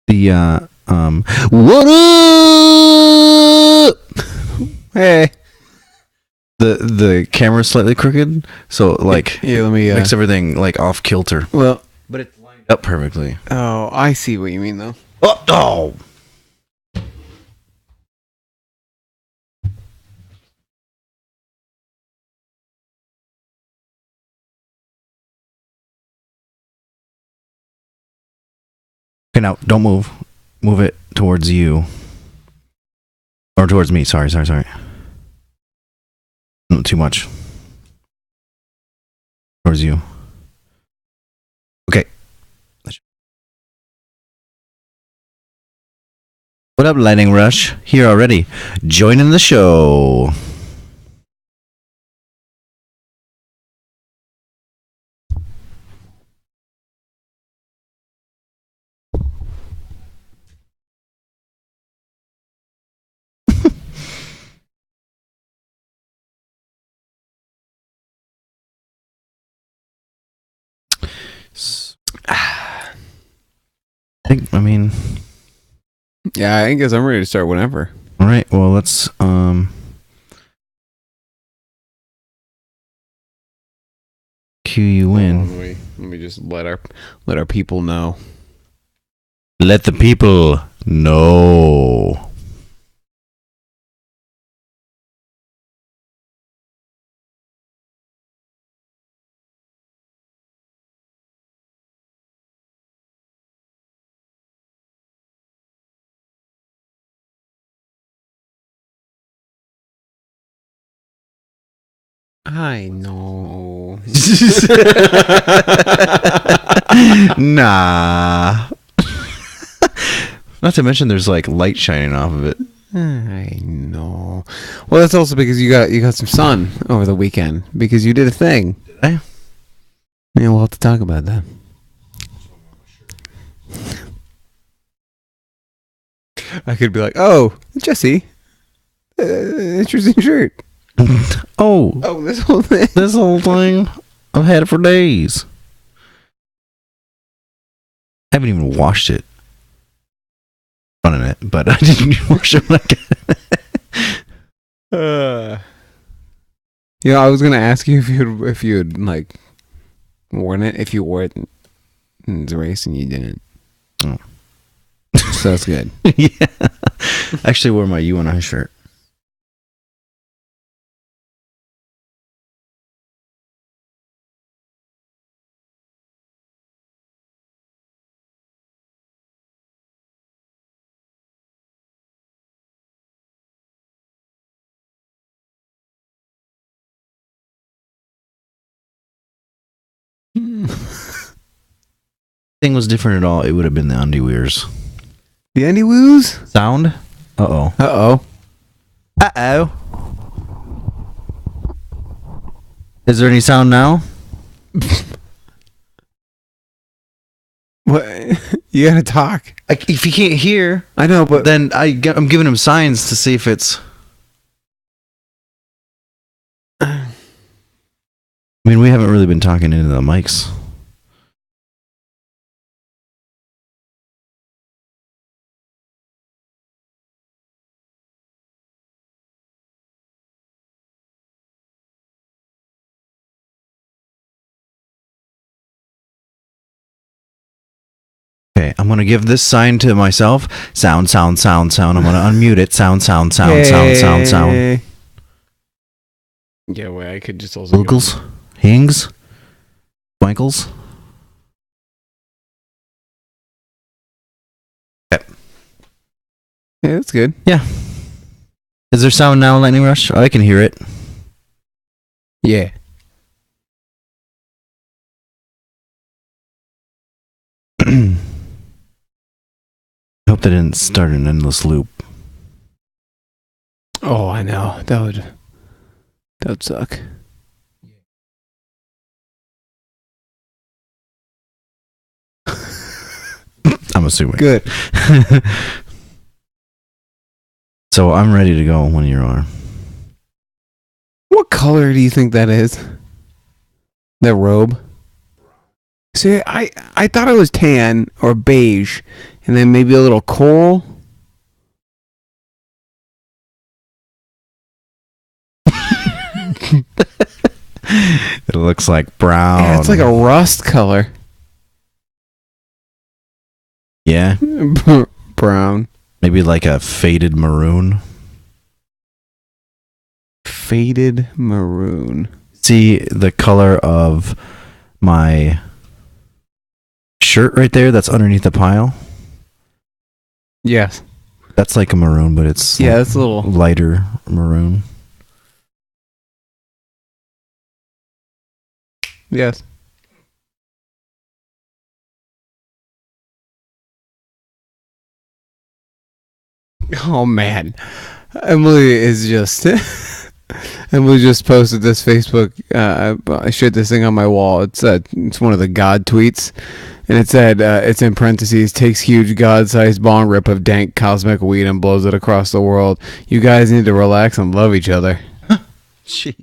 The what up? Hey. The camera's slightly crooked, so like yeah, let me makes everything like off kilter. well, But it's lined up perfectly. oh, I see what you mean though. Oh. Okay, now don't move. Move it towards you. Or towards me. Sorry. Not too much. Towards you. Okay. What up, Lightning Rush? Here already. Joining the show. I mean, Yeah, I guess I'm ready to start whenever. all right. Well, let's cue you in. Let me just let our people know. Let the people know. I know. Nah. Not to mention there's like light shining off of it. I know. Well, that's also because you got some sun over the weekend because you did a thing. Did I? Yeah, we'll have to talk about that. I could be like, "Oh, Jesse, interesting shirt." Oh, Oh, this whole thing. this whole thing, I've had it for days. I haven't even washed it. Running it, but I didn't wash it when I got it. Yeah, I was gonna ask you if you had like worn it, if you wore it in the race and you didn't. Oh. So that's good. Yeah. I actually wore my UNI shirt. Thing was different at all, it would have been the Undiwears. The Andy Woos? Sound? Uh-oh. Uh-oh. Uh-oh. Is there any sound now? What? You gotta talk. If you can't hear, I know, but then I'm giving him signs to see if it's... I mean, we haven't really been talking into the mics. Okay, I'm gonna give this sign to myself. Sound. I'm gonna unmute it. Sound. yeah, wait, I could just also Boogles, Hings, Twinkles. Okay. Yeah, that's good. Yeah. Is there sound now, Lightning Rush? I can hear it. Yeah. I hope that didn't start an endless loop. Oh, I know. That would suck. I'm assuming. Good. So I'm ready to go when you are. What color do you think that is? That robe? See, I thought it was tan or beige, and then maybe a little coral. It looks like brown. Yeah, it's like a rust color. Yeah, Brown. maybe like a faded maroon. Faded maroon. See the color of my shirt right there that's underneath the pile? Yes. That's like a maroon, but it's Yeah, it's a little. lighter maroon. Yes. Oh man, Emily is just. Emily just posted this Facebook. I shared this thing on my wall. It's one of the God tweets, and it said it's in parentheses. Takes huge God-sized bong rip of dank cosmic weed and blows it across the world. You guys need to relax and love each other. Gee.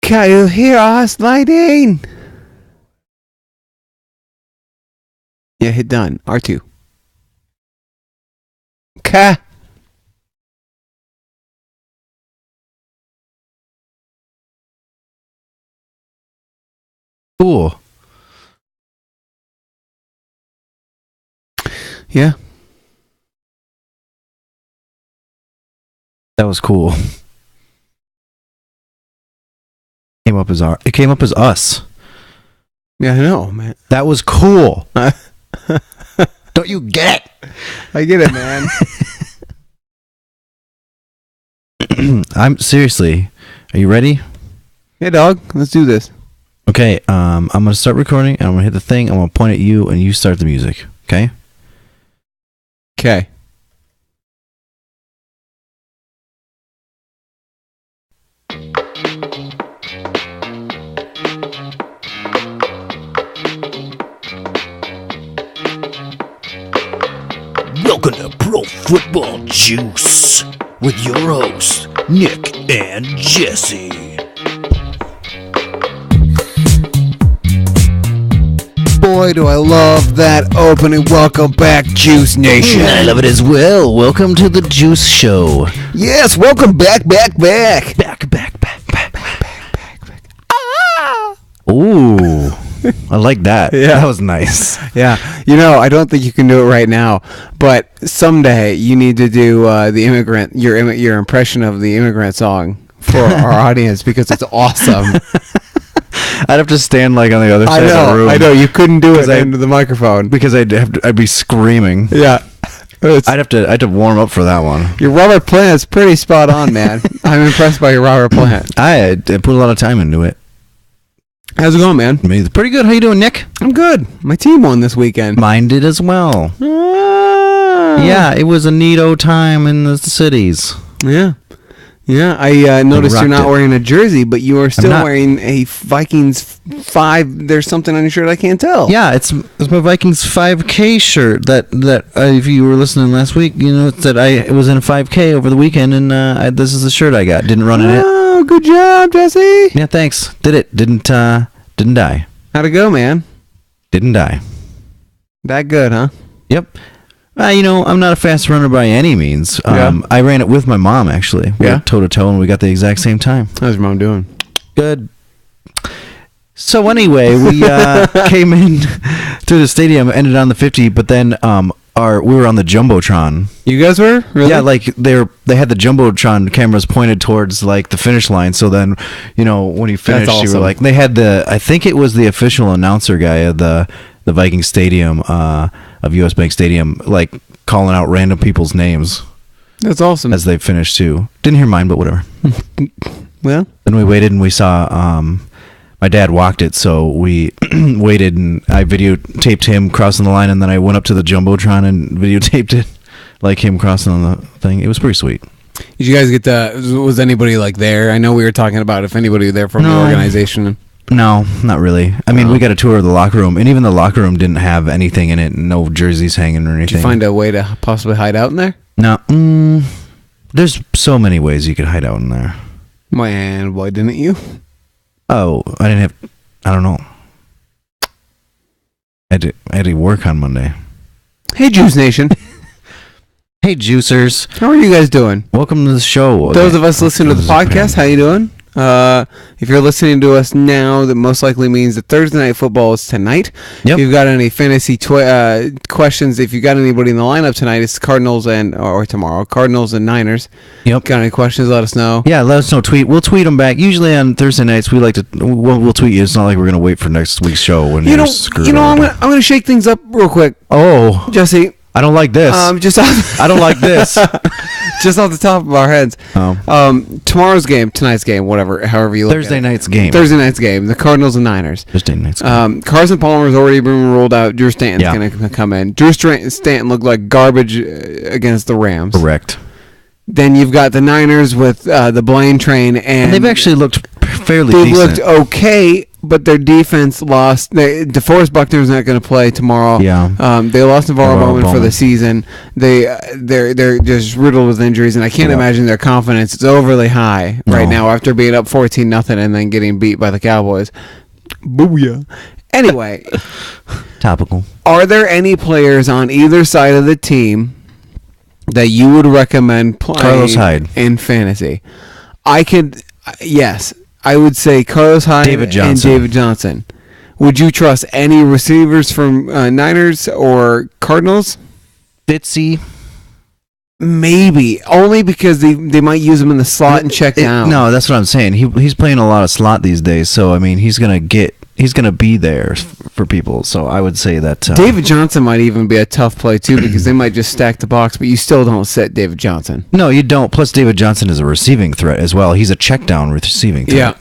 Can you hear us, lighting? Yeah, hit done. R2. Ka. Cool. Yeah. That was cool. It came up as us. Yeah, I know, man. That was cool. Don't you get I get it, man. it? I'm seriously. Are you ready? Hey, dog. Let's do this. Okay, I'm gonna start recording and I'm gonna hit the thing, I'm gonna point at you and you start the music. Okay? Okay. Welcome to Pro Football Juice with your hosts, Nick and Jesse. Boy, do I love that opening. Welcome back, Juice Nation. I love it as well. Welcome to the Juice Show. Yes, welcome back. Back. Ooh. I like that. Yeah. That was nice. Yeah, I don't think you can do it right now, but someday you need to do the immigrant, your impression of the immigrant song for our audience because it's awesome. I'd have to stand like on the other side of the room. I know. You couldn't do it I- into the microphone. Because I'd be screaming. Yeah, I'd have to warm up for that one. your Robert Plant's pretty spot on, man. I'm impressed by your Robert Plant. I put a lot of time into it. How's it going, man? Amazing. Pretty good. How you doing, Nick? I'm good. My team won this weekend. Mine did as well. Yeah, it was a neato time in the cities. Yeah. I noticed you're rocked not it. wearing a jersey, but you are still not. wearing a Vikings 5. There's something on your shirt I can't tell. Yeah, it's my Vikings 5K shirt that if you were listening last week, you know that I was in a 5K over the weekend, and this is the shirt I got. Didn't run in it. Oh, good job, Jesse. Yeah, thanks. Did it? Didn't die. How'd it go, man? Didn't die. That good, huh? Yep. I'm not a fast runner by any means. Yeah. I ran it with my mom, actually. We Yeah? were toe-to-toe, and we got the exact same time. How's your mom doing? Good. So anyway, we came in to the stadium, ended on the 50, but then we were on the Jumbotron. You guys were? Really? Yeah, like they had the Jumbotron cameras pointed towards like the finish line. So then, when you finished, you awesome. were like, they had I think it was the official announcer guy of the Viking Stadium, of US Bank Stadium, like calling out random people's names That's awesome. as they finished too. Didn't hear mine, but whatever. Well, Then we waited and we saw my dad walked it, so we waited and I videotaped him crossing the line, and then I went up to the Jumbotron and videotaped it, like him crossing on the thing. It was pretty sweet. did you guys get was anybody like there? I know we were talking about if anybody there from the No. organization. No, not really. I mean, Oh. we got a tour of the locker room, and even the locker room didn't have anything in it, no jerseys hanging or anything. Did you find a way to possibly hide out in there? No, There's so many ways you could hide out in there. Man, why didn't you? Oh, I don't know. I had to work on Monday. Hey, Juice Nation. Hey, juicers. How are you guys doing? Welcome to the show. Those of us listening to the podcast, how you doing? If you're listening to us now, that most likely means that Thursday Night Football is tonight. Yep. If you've got any fantasy questions, if you've got anybody in the lineup tonight, it's Cardinals or tomorrow, Cardinals and Niners. Yep. Got any questions, let us know. Yeah, let us know. We'll tweet them back. Usually on Thursday nights, we like to. We'll tweet you. It's not like we're gonna wait for next week's show when you're screwed. I'm gonna shake things up real quick. Oh, Jesse. I don't like this. I don't like this. Just off the top of our heads. Tonight's game, whatever, however you look at it. Thursday night's game. The Cardinals and Niners. Thursday night's game. Carson Palmer's already been ruled out. Drew Stanton's going to come in. Drew Stanton looked like garbage against the Rams. Correct. Then you've got the Niners with the Blaine train, and they've actually looked fairly they've decent. looked okay, but their defense lost. DeForest Buckner's not going to play tomorrow. Yeah. They lost Navarro Bowman for Bowman. the season. They're just riddled with injuries, and I can't imagine their confidence is overly high right now after being up 14-0 and then getting beat by the Cowboys. Booyah. Anyway, Topical. are there any players on either side of the team that you would recommend playing Carlos Hyde in fantasy? Yes, I would say Carlos Hyde David Johnson. and David Johnson. Would you trust any receivers from Niners or Cardinals? Fitzy. Maybe, only because they might use him in the slot and check down. No, that's what I'm saying. He's playing a lot of slot these days, so I mean he's gonna be there for people. So I would say that David Johnson might even be a tough play too, because they might just stack the box, but you still don't sit David Johnson. No, you don't. Plus, David Johnson is a receiving threat as well. He's a check down receiving threat. Yeah.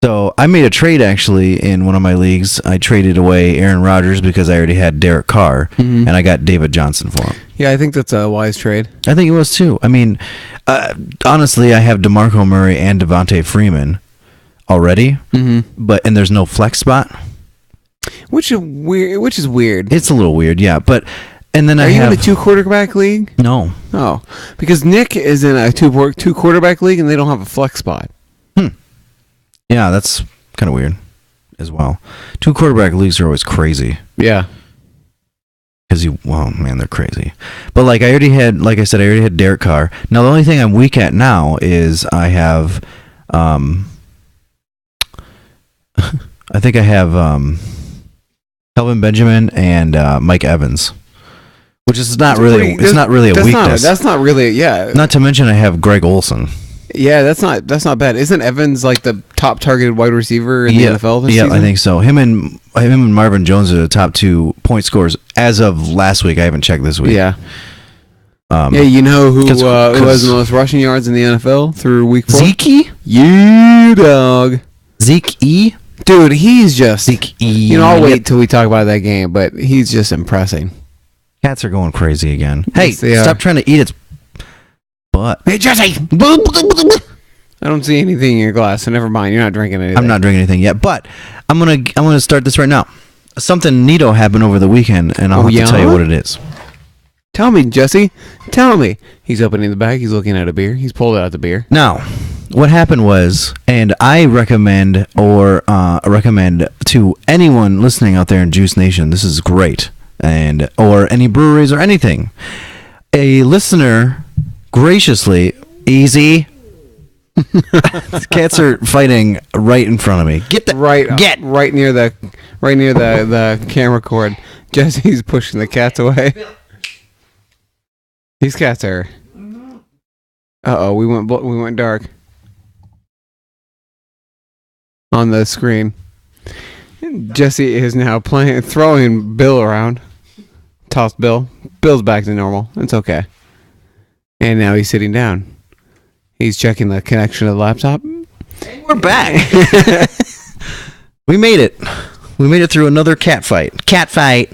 So I made a trade actually in one of my leagues. I traded away Aaron Rodgers because I already had Derek Carr, and I got David Johnson for him. Yeah, I think that's a wise trade. I think it was too. I mean, honestly, I have DeMarco Murray and Devontae Freeman already, and there's no flex spot, which is weird. It's a little weird, yeah. But and then Are you in a 2-quarterback league? No. Oh, because Nick is in a 2-quarterback league and they don't have a flex spot. Yeah, that's kind of weird as well. 2-quarterback leagues are always crazy. Yeah. Because they're crazy. But like I said, I already had Derek Carr. Now the only thing I'm weak at now is I have, I think I have Kelvin Benjamin and Mike Evans, which is not really a weakness. That's not really, yeah. Not to mention I have Greg Olson. Yeah, that's not bad. Isn't Evans like the top targeted wide receiver in the NFL this season? I think so. Him and Marvin Jones are the top 2 point scorers as of last week. I haven't checked this week. Yeah. You know who has the most rushing yards in the NFL through week 4? Zeke? You dog. Zeke E? Dude, he's just Zeke E. I'll wait till we talk about that game, but he's just impressing. Cats are going crazy again. Yes, Hey, stop trying to eat its butt. Hey, Jesse! I don't see anything in your glass, so never mind. You're not drinking anything. I'm not drinking anything yet, but I'm gonna start this right now. Something neato happened over the weekend, and I'll have to tell you what it is. Tell me, Jesse. Tell me. He's opening the bag. He's looking at a beer. He's pulled out the beer. Now, what happened was, and I recommend to anyone listening out there in Juice Nation, this is great, or any breweries or anything. A listener graciously, easy. Cats are fighting right in front of me. Get right near the camera cord. Jesse's pushing the cats away. These cats are. We went dark on the screen. Jesse is now throwing Bill around. Tossed Bill. Bill's back to normal. It's okay. And now he's sitting down. He's checking the connection to the laptop. We're back. We made it. We made it through another cat fight. Cat fight.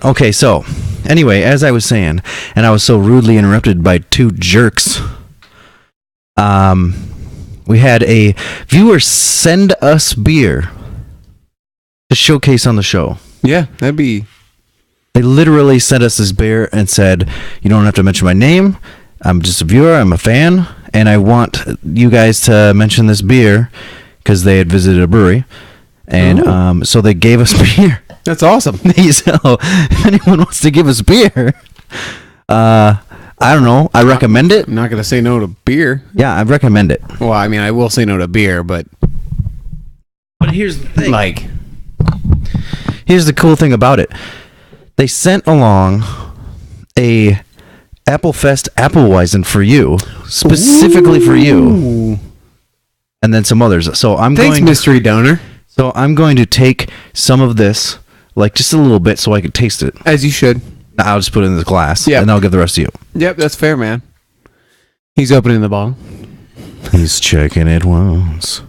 Okay, so anyway, as I was saying, and I was so rudely interrupted by 2 jerks. We had a viewer send us beer to showcase on the show. Yeah, that'd be They literally sent us this beer and said, "You don't have to mention my name. I'm just a viewer. I'm a fan, and I want you guys to mention this beer because they had visited a brewery, and so they gave us beer." That's awesome. So if anyone wants to give us beer, I don't know. I recommend it. I'm not gonna say no to beer. Yeah, I recommend it. Well, I mean, I will say no to beer, but here's the thing. like, Here's the cool thing about it. They sent along a Applefest Appleweizen for you, specifically for you, and then some others. So thanks, mystery donor. So I'm going to take some of this, like just a little bit, so I can taste it. As you should. I'll just put it in this glass, Yep. and I'll give the rest to you. Yep, that's fair, man. He's opening the bottle. He's checking it once.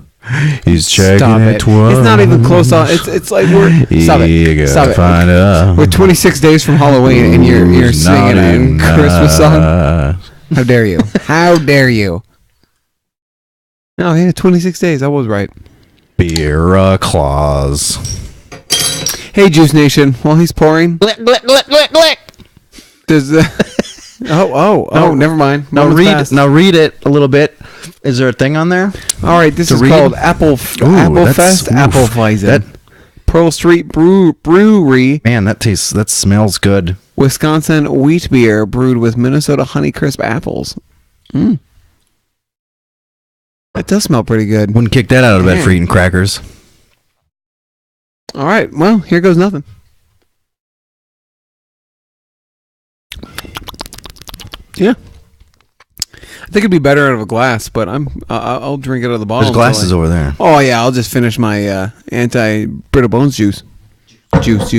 He's checking Stop it it. twice. It's not even close on. It's like we're stop You it. gotta Stop it. find out. We're 26 days from Halloween, and you're Who's singing a naughty Christmas song. night? How dare you? How dare you? No, yeah, 26 days. I was right. Beer Claus. Hey, Juice Nation. While he's pouring, does oh, never mind. Now Moment's read. passed. Now read it a little bit. Is there a thing on there? All right, this to is read? called Applefest Appleweizen. That Pearl Street Brewery, man, that smells good. Wisconsin wheat beer brewed with Minnesota Honeycrisp apples. It does smell pretty good. Wouldn't kick that out of bed Man. for eating crackers. All right, well, here goes nothing. Yeah, I think it'd be better out of a glass, but I'll drink it out of the bottle. There's glasses over there. Oh yeah, I'll just finish my anti-brittle bones juice. Juice.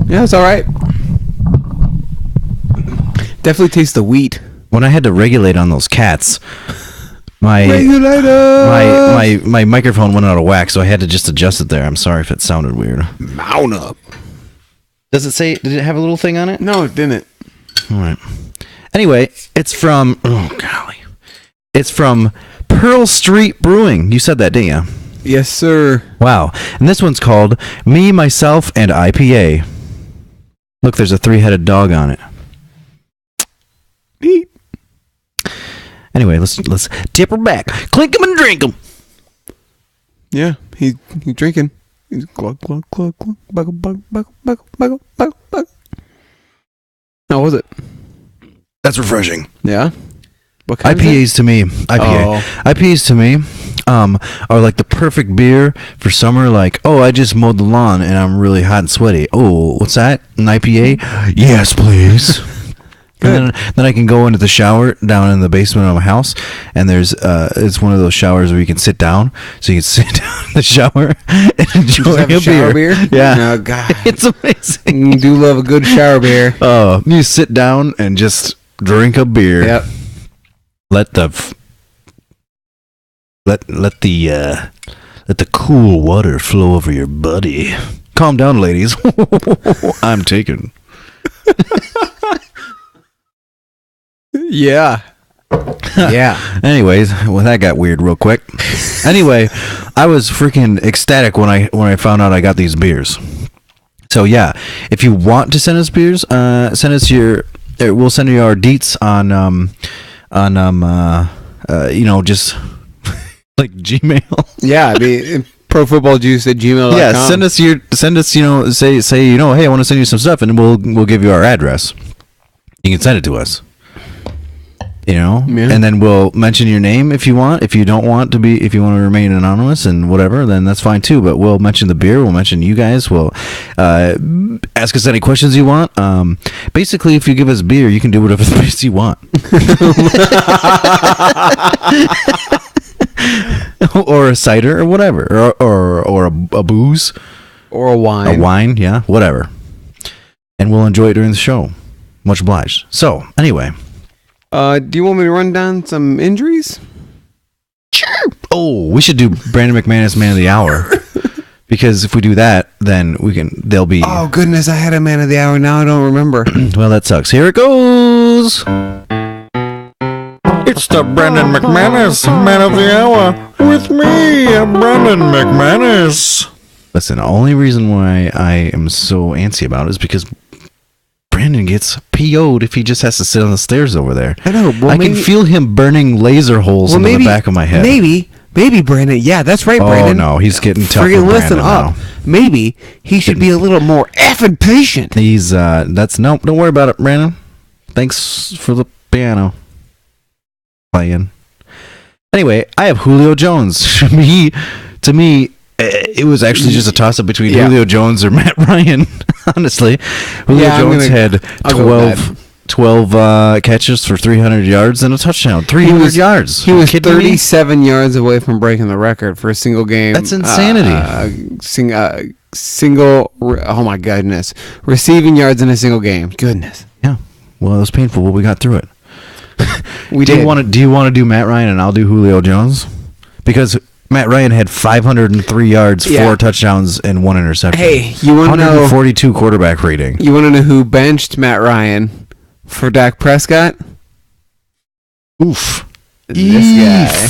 Yeah, it's all right. Definitely tastes the wheat. When I had to regulate on those cats, my microphone went out of whack, so I had to just adjust it there. I'm sorry if it sounded weird. Mount up. Does it say? Did it have a little thing on it? No, it didn't. All right. Anyway, it's from it's from Pearl Street Brewing. You said that, didn't you? Yes, sir. Wow. And this one's called Me, Myself, and IPA. Look, there's a 3-headed dog on it. Neat. Anyway, let's tip her back. Clink 'em and drink 'em. Yeah, he's drinking. He's glug glug glug glug buckle buckle buckle buckle buckle buckle buckle. How was it? That's refreshing. Yeah. What kind IPAs to me, Oh. IPAs to me, are like the perfect beer for summer. Like, oh, I just mowed the lawn and I'm really hot and sweaty. Oh, what's that? An IPA? Yes, please. And then I can go into the shower down in the basement of my house, and there's it's one of those showers where you can sit down, so you can sit down in the shower and enjoy have a shower beer? Yeah, Oh, God. it's amazing. You do love a good shower beer. Oh, you sit down and just drink a beer. Yep. Let the cool water flow over your body. Calm down, ladies. I'm taken. Yeah. Yeah. Anyways, well, that got weird real quick. Anyway, I was freaking ecstatic when I found out I got these beers. So yeah, if you want to send us beers, send us we'll send you our deets on just like Gmail. Yeah, I mean, profootballjuice@gmail.com. Yeah, send us say hey, I want to send you some stuff, and we'll give you our address. You can send it to us. Yeah. And then we'll mention your name if you want. If you don't want to if you want to remain anonymous and whatever, then that's fine too. But we'll mention the beer. We'll mention you guys. We'll ask us any questions you want. Basically, if you give us beer, you can do whatever the piss you want. Or a cider or whatever, or a booze Or a wine. a wine, yeah, whatever. And we'll enjoy it during the show. Much obliged. So, anyway. Do you want me to run down some injuries? Sure. Oh, we should do Brandon McManus Man of the Hour. Because if we do that, then they'll be... Oh, goodness, I had a man of the hour. Now I don't remember. Well, that sucks. Here it goes. It's the Brandon McManus Man of the Hour with me, Brandon McManus. Listen, the only reason why I am so antsy about it is because Brandon gets PO'd if he just has to sit on the stairs over there. I know. Well, I can feel him burning laser holes into the back of my head. Maybe Brandon. Yeah, that's right, Brandon. Oh no, he's getting tougher. Friggin' listen Brandon up. Maybe he should be a little more effing patient. He's don't worry about it, Brandon. Thanks for the piano playing. Anyway, I have Julio Jones. To me, it was actually just a toss-up between Julio Jones or Matt Ryan. Honestly, Julio Jones had 12 catches for 300 yards and a touchdown. 300 yards. He was 37 yards away from breaking the record for a single game. That's insanity. Oh my goodness. Receiving yards in a single game. Goodness. Yeah. Well, it was painful, but we got through it. Do you want to do Matt Ryan and I'll do Julio Jones? Because Matt Ryan had 503 yards, 4 touchdowns, and 1 interception. Hey, you want to know 142 quarterback rating. You want to know who benched Matt Ryan for Dak Prescott? Oof. This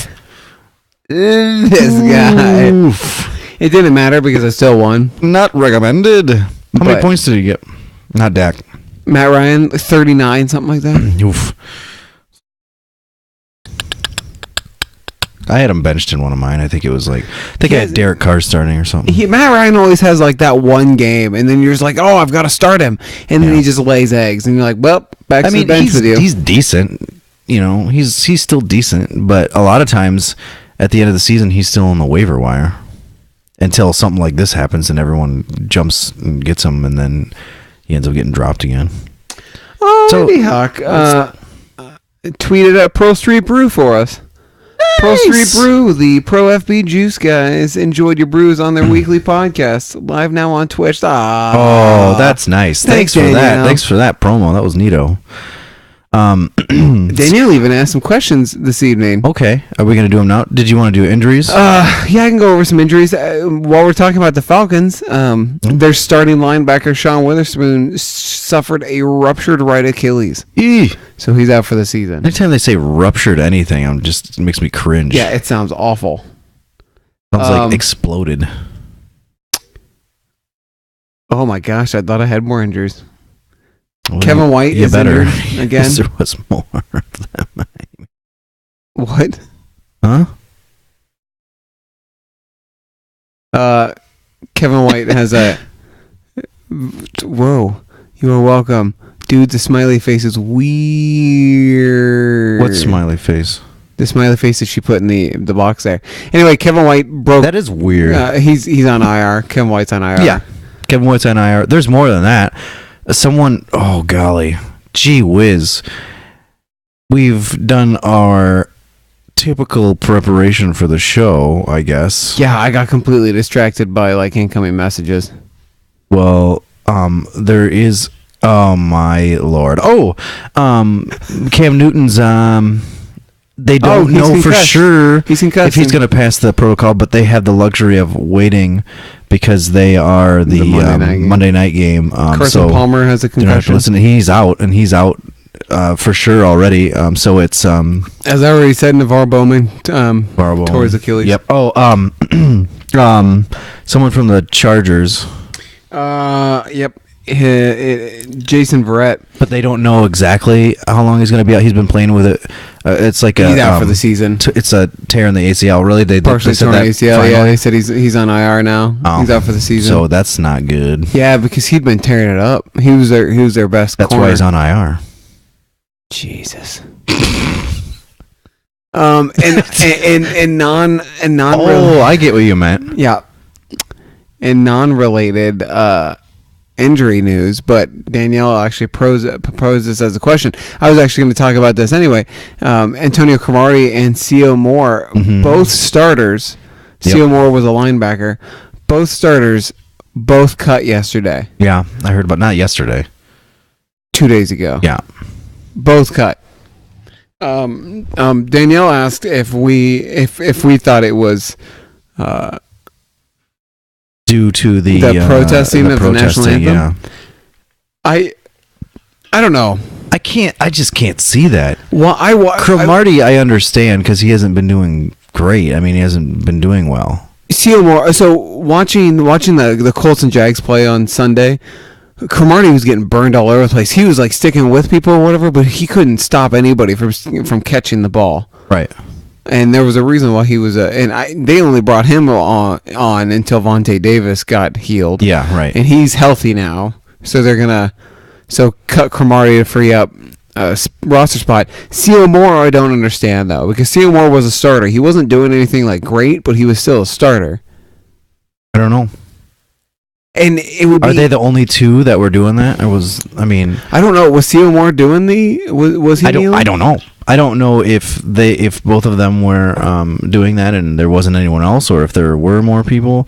guy. Oof. It didn't matter because I still won. Not recommended. How many points did he get? Not Dak. Matt Ryan, 39, something like that. Oof. I had him benched in one of mine. I think it was I had Derek Carr starting or something. Matt Ryan always has like that one game, and then you're just like, oh, I've got to start him, and then he just lays eggs, and you're like, well, back to the bench with you. He's decent, he's still decent, but a lot of times at the end of the season, he's still on the waiver wire until something like this happens, and everyone jumps and gets him, and then he ends up getting dropped again. Oh, so, Andy Hawk tweeted at Pro Street Brew for us. Nice. Pro Street Brew, the Pro FB Juice guys, enjoyed your brews on their weekly podcast. Live now on Twitch. Oh, that's nice. Thanks for that. Thanks for that promo. That was neato. Danielle even asked some questions this evening. Okay. Are we going to do them now? Did you want to do injuries? Yeah, I can go over some injuries. While we're talking about the Falcons, their starting linebacker, Sean Witherspoon, suffered a ruptured right Achilles. So he's out for the season. Anytime they say ruptured anything, it makes me cringe. Yeah, it sounds awful. Sounds like exploded. Oh my gosh, I thought I had more injuries. Well, Kevin White is injured again. There was more than What? Huh? Kevin White has a... Whoa. You are welcome. Dude, the smiley face is weird. What smiley face? The smiley face that she put in the box there. Anyway, Kevin White broke... That is weird. He's on IR. Kevin White's on IR. Yeah. Kevin White's on IR. There's more than that. Oh golly, gee whiz. We've done our typical preparation for the show, I guess. Yeah, I got completely distracted by incoming messages. Well, there is, oh my lord. Cam Newton's, they don't know for sure if he's going to pass the protocol, but they have the luxury of waiting because they are the Monday night game. Carson Palmer has a concussion. Listen, he's out for sure already. So it's as I already said, Navarro Bowman tore his Achilles. Yep. Someone from the Chargers. Yep. Jason Verrett. But they don't know exactly how long he's going to be out. He's been playing with it. It's like he's out for the season. It's a tear in the ACL. Really, they partially said torn that ACL. finally? Yeah, they said he's on IR now. He's out for the season. So that's not good. Yeah, because he'd been tearing it up. He was their best. That's corner. why he's on IR. Jesus. and non. I get what you meant. Yeah. And non-related injury news, but Danielle actually proposed this as a question. I was actually going to talk about this anyway. Antonio Cromartie and C.O. Moore, both starters. Yep. C.O. Moore was a linebacker. Both starters, both cut yesterday. Yeah, I heard about not yesterday. 2 days ago. Yeah, both cut. Danielle asked if we thought it was. Due to the protesting of the national anthem? Yeah. I don't know. I just can't see that. Well, Cromartie, I understand because he hasn't been doing great. I mean, he hasn't been doing well. Moore. So watching the Colts and Jags play on Sunday, Cromartie was getting burned all over the place. He was like sticking with people or whatever, but he couldn't stop anybody from catching the ball. Right. And there was a reason why he was they only brought him on until Vontae Davis got healed. Yeah, right. And he's healthy now, so they're gonna cut Cromartie to free up roster spot. C.O. Moore, I don't understand though, because C.O. Moore was a starter. He wasn't doing anything like great, but he was still a starter. I don't know. And it would Are be, they the only two that were doing that? I don't know. Was C.O. Moore doing was he? I kneeling? don't know. I don't know if both of them were doing that and there wasn't anyone else, or if there were more people.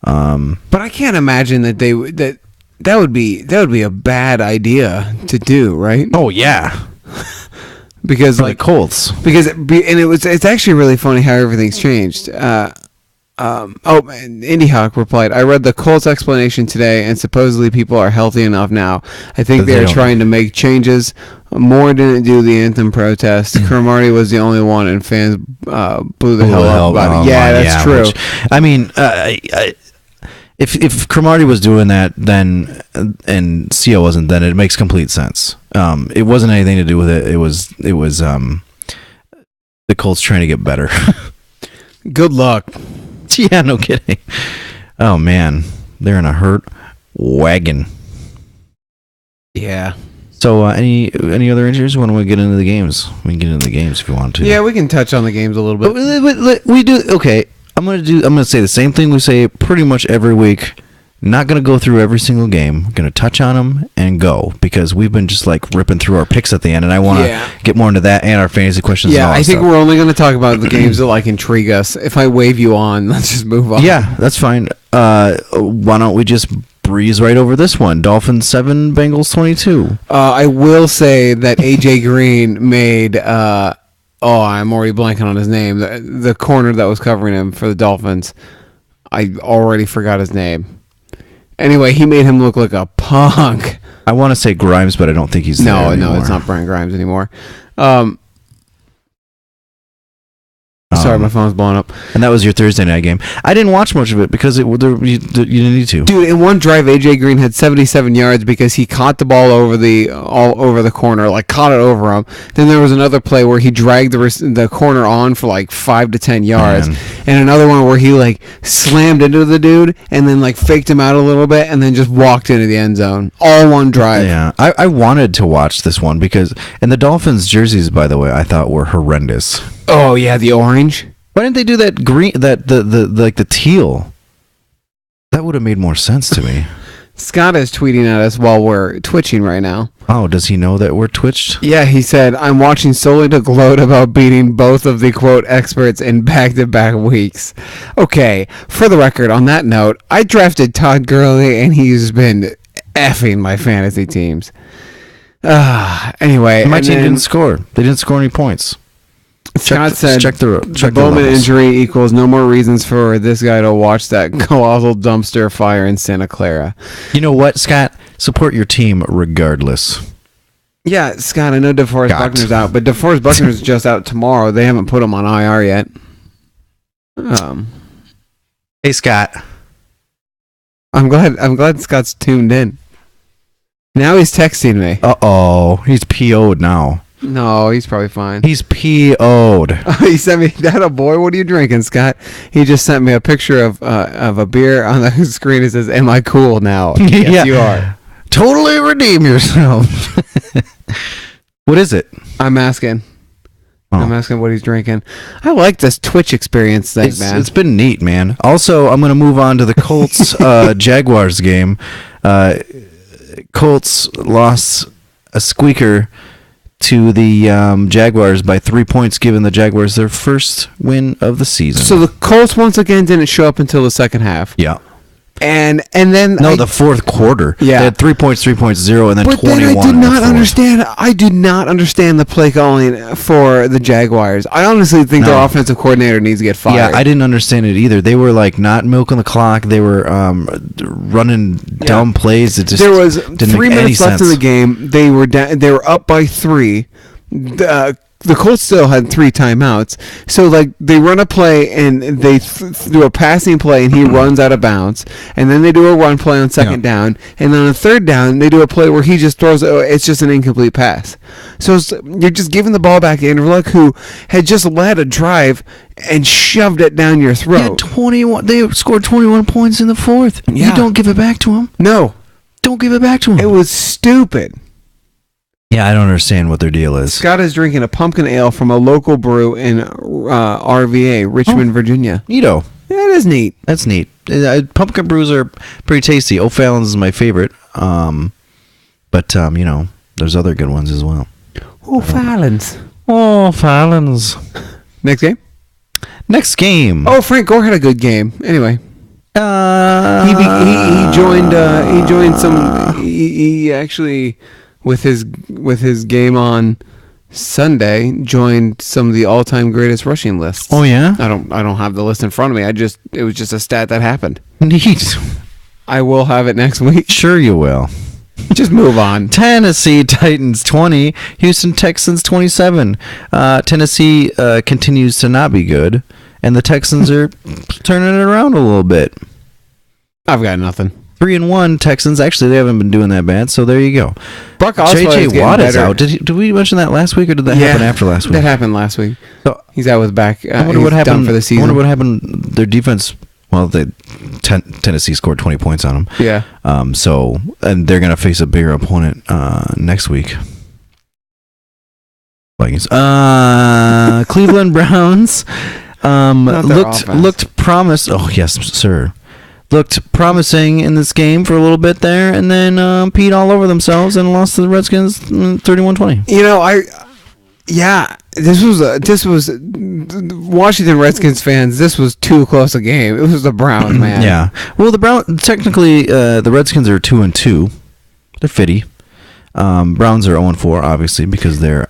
But I can't imagine that that would be a bad idea to do, right? Oh yeah, Because like Colts. It's actually really funny how everything's changed. And Indie Hawk replied, I read the Colts explanation today, and supposedly people are healthy enough now. I think they're trying to make changes. Moore didn't do the anthem protest. Cromartie was the only one, and fans blew the hell up about it. Yeah, that's true. If Cromartie was doing that, then and CO wasn't, then it makes complete sense. It wasn't anything to do with it. It was the Colts trying to get better. Good luck. Yeah, no kidding. Oh man, they're in a hurt wagon. Yeah. So any other injuries? When we get into the games, we can get into the games if you want to. Yeah, we can touch on the games a little bit. But we do. Okay, I'm gonna say the same thing we say pretty much every week. Not gonna go through every single game. Gonna touch on them and go, because we've been just like ripping through our picks at the end, and I want to get more into that and our fantasy questions. Yeah, and all I think stuff. we're only going to talk about the games that like intrigue us. If I wave you on, let's just move on. Yeah, that's fine. Why don't we just breeze right over this one? Dolphins 7, Bengals 22. I will say that AJ Green made. I'm already blanking on his name. The corner that was covering him for the Dolphins. I already forgot his name. Anyway, he made him look like a punk. I want to say Grimes, but I don't think he's there anymore. No, it's not Brian Grimes anymore. Sorry, my phone's blowing up. And that was your Thursday night game. I didn't watch much of it because you didn't need to. Dude, in one drive, AJ Green had 77 yards because he caught the ball all over the corner, like caught it over him. Then there was another play where he dragged the corner on for like 5 to 10 yards, and another one where he like slammed into the dude and then like faked him out a little bit and then just walked into the end zone. All one drive. Yeah, I wanted to watch this one because, and the Dolphins jerseys, by the way, I thought were horrendous. Oh yeah, the orange. Why didn't they do that green? That the teal? That would have made more sense to me. Scott is tweeting at us while we're twitching right now. Oh, does he know that we're twitched? Yeah, he said, I'm watching solely to gloat about beating both of the quote experts in back-to-back weeks. Okay, for the record, on that note, I drafted Todd Gurley and he's been effing my fantasy teams. Anyway, my team didn't score. They didn't score any points. Scott said, check the Bowman injury equals no more reasons for this guy to watch that colossal dumpster fire in Santa Clara. You know what, Scott? Support your team regardless. Yeah, Scott, I know DeForest Buckner's out, but DeForest Buckner's just out tomorrow. They haven't put him on IR yet. Hey, Scott. I'm glad Scott's tuned in. Now he's texting me. Uh-oh. He's PO'd now. No, he's probably fine. He's PO'd. He sent me, that a boy, what are you drinking, Scott? He just sent me a picture of a beer on the screen. It says, am I cool now? Yes, you are. Totally redeem yourself. What is it? I'm asking. Oh. I'm asking what he's drinking. I like this Twitch experience thing, man. It's been neat, man. Also, I'm going to move on to the Colts Jaguars game. Colts lost a squeaker to the Jaguars by 3 points, giving the Jaguars their first win of the season. So the Colts once again didn't show up until the second half. Yeah. And then the fourth quarter. Yeah. They had 3 points, 3.0, and then but 21. Then I did not understand the play calling for the Jaguars. I honestly think their offensive coordinator needs to get fired. Yeah, I didn't understand it either. They were like not milking the clock. They were running dumb plays. It just there was didn't 3 make minutes any left sense. in the game. They were up by 3. the Colts still had 3 timeouts. So, like, they run a play and they do a passing play and he runs out of bounds. And then they do a run play on second down. And then on third down, they do a play where he just throws it's just an incomplete pass. So you're just giving the ball back to Andrew Luck, who had just led a drive and shoved it down your throat. Yeah, 21. They scored 21 points in the fourth. Yeah. You don't give it back to him. No. Don't give it back to him. It was stupid. Yeah, I don't understand what their deal is. Scott is drinking a pumpkin ale from a local brew in RVA, Richmond, Virginia. Neato. Yeah, it is neat. That's neat. Pumpkin brews are pretty tasty. O'Fallon's is my favorite. But you know, there's other good ones as well. O'Fallon's. O'Fallon's. Next game? Next game. Oh, Frank Gore had a good game. Anyway. He joined some. He actually, with his game on Sunday, joined some of the all-time greatest rushing lists. Oh yeah. I don't have the list in front of me. It was just a stat that happened. Neat. I will have it next week. Sure you will. Just move on. Tennessee Titans 20, Houston Texans 27. Tennessee continues to not be good, and the Texans are turning it around a little bit. I've got nothing. 3-1 Texans. Actually, they haven't been doing that bad, so there you go. Brock Osweiler JJ Watt is out. Did we mention that last week, or did that happen after last week? That happened last week. So, he's out with back. I wonder what happened done for the season. I wonder what happened. Their defense. Well, Tennessee scored 20 points on them. Yeah. So, and they're gonna face a bigger opponent next week. Vikings. Cleveland Browns. Looked promised. Oh yes, sir. Looked promising in this game for a little bit there, and then peed all over themselves and lost to the Redskins 31-20. You know, this was Washington Redskins fans. This was too close a game. It was the Browns, man. Yeah. Well, the Redskins are 2-2. They're fitty. Browns are 0-4, obviously, because they're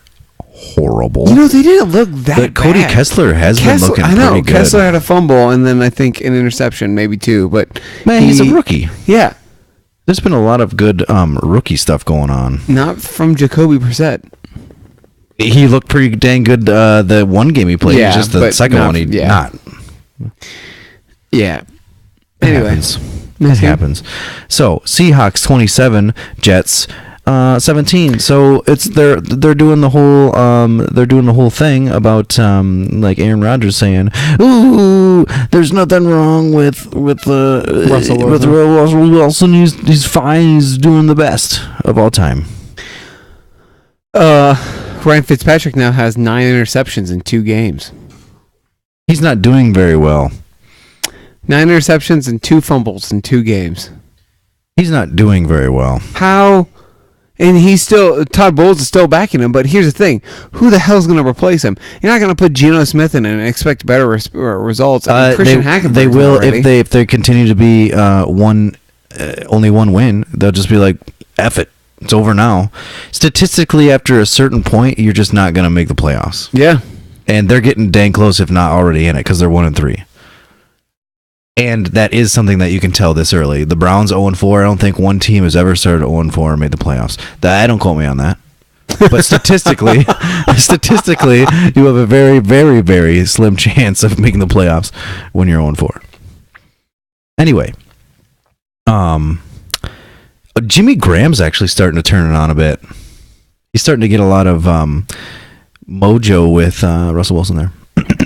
horrible. You know, they didn't look that but Cody bad. Kessler has been looking pretty good. Kessler had a fumble and then I think an interception, maybe 2. But man, he's a rookie. Yeah. There's been a lot of good rookie stuff going on. Not from Jacoby Brissett. He looked pretty dang good the one game he played. Yeah, just the second one he not. Yeah. Anyway, it happens. So Seahawks 27, Jets 17. So it's they're doing the whole thing about like Aaron Rodgers saying, "Ooh, there's nothing wrong with Russell Wilson. He's fine. He's doing the best of all time." Ryan Fitzpatrick now has 9 interceptions in 2 games. He's not doing very well. 9 interceptions and 2 fumbles in 2 games. He's not doing very well. How? And Todd Bowles is still backing him, but here's the thing. Who the hell's going to replace him? You're not going to put Geno Smith in and expect better results. I mean, Christian Hackenberg. They will if they continue to be only one win. They'll just be like, F it. It's over now. Statistically, after a certain point, you're just not going to make the playoffs. Yeah. And they're getting dang close, if not already in it, because they're 1-3. And that is something that you can tell this early. The Browns 0-4. I don't think one team has ever started 0-4 and made the playoffs. Don't quote me on that. But statistically, you have a very, very, very slim chance of making the playoffs when you're 0-4. Anyway, Jimmy Graham's actually starting to turn it on a bit. He's starting to get a lot of mojo with Russell Wilson there.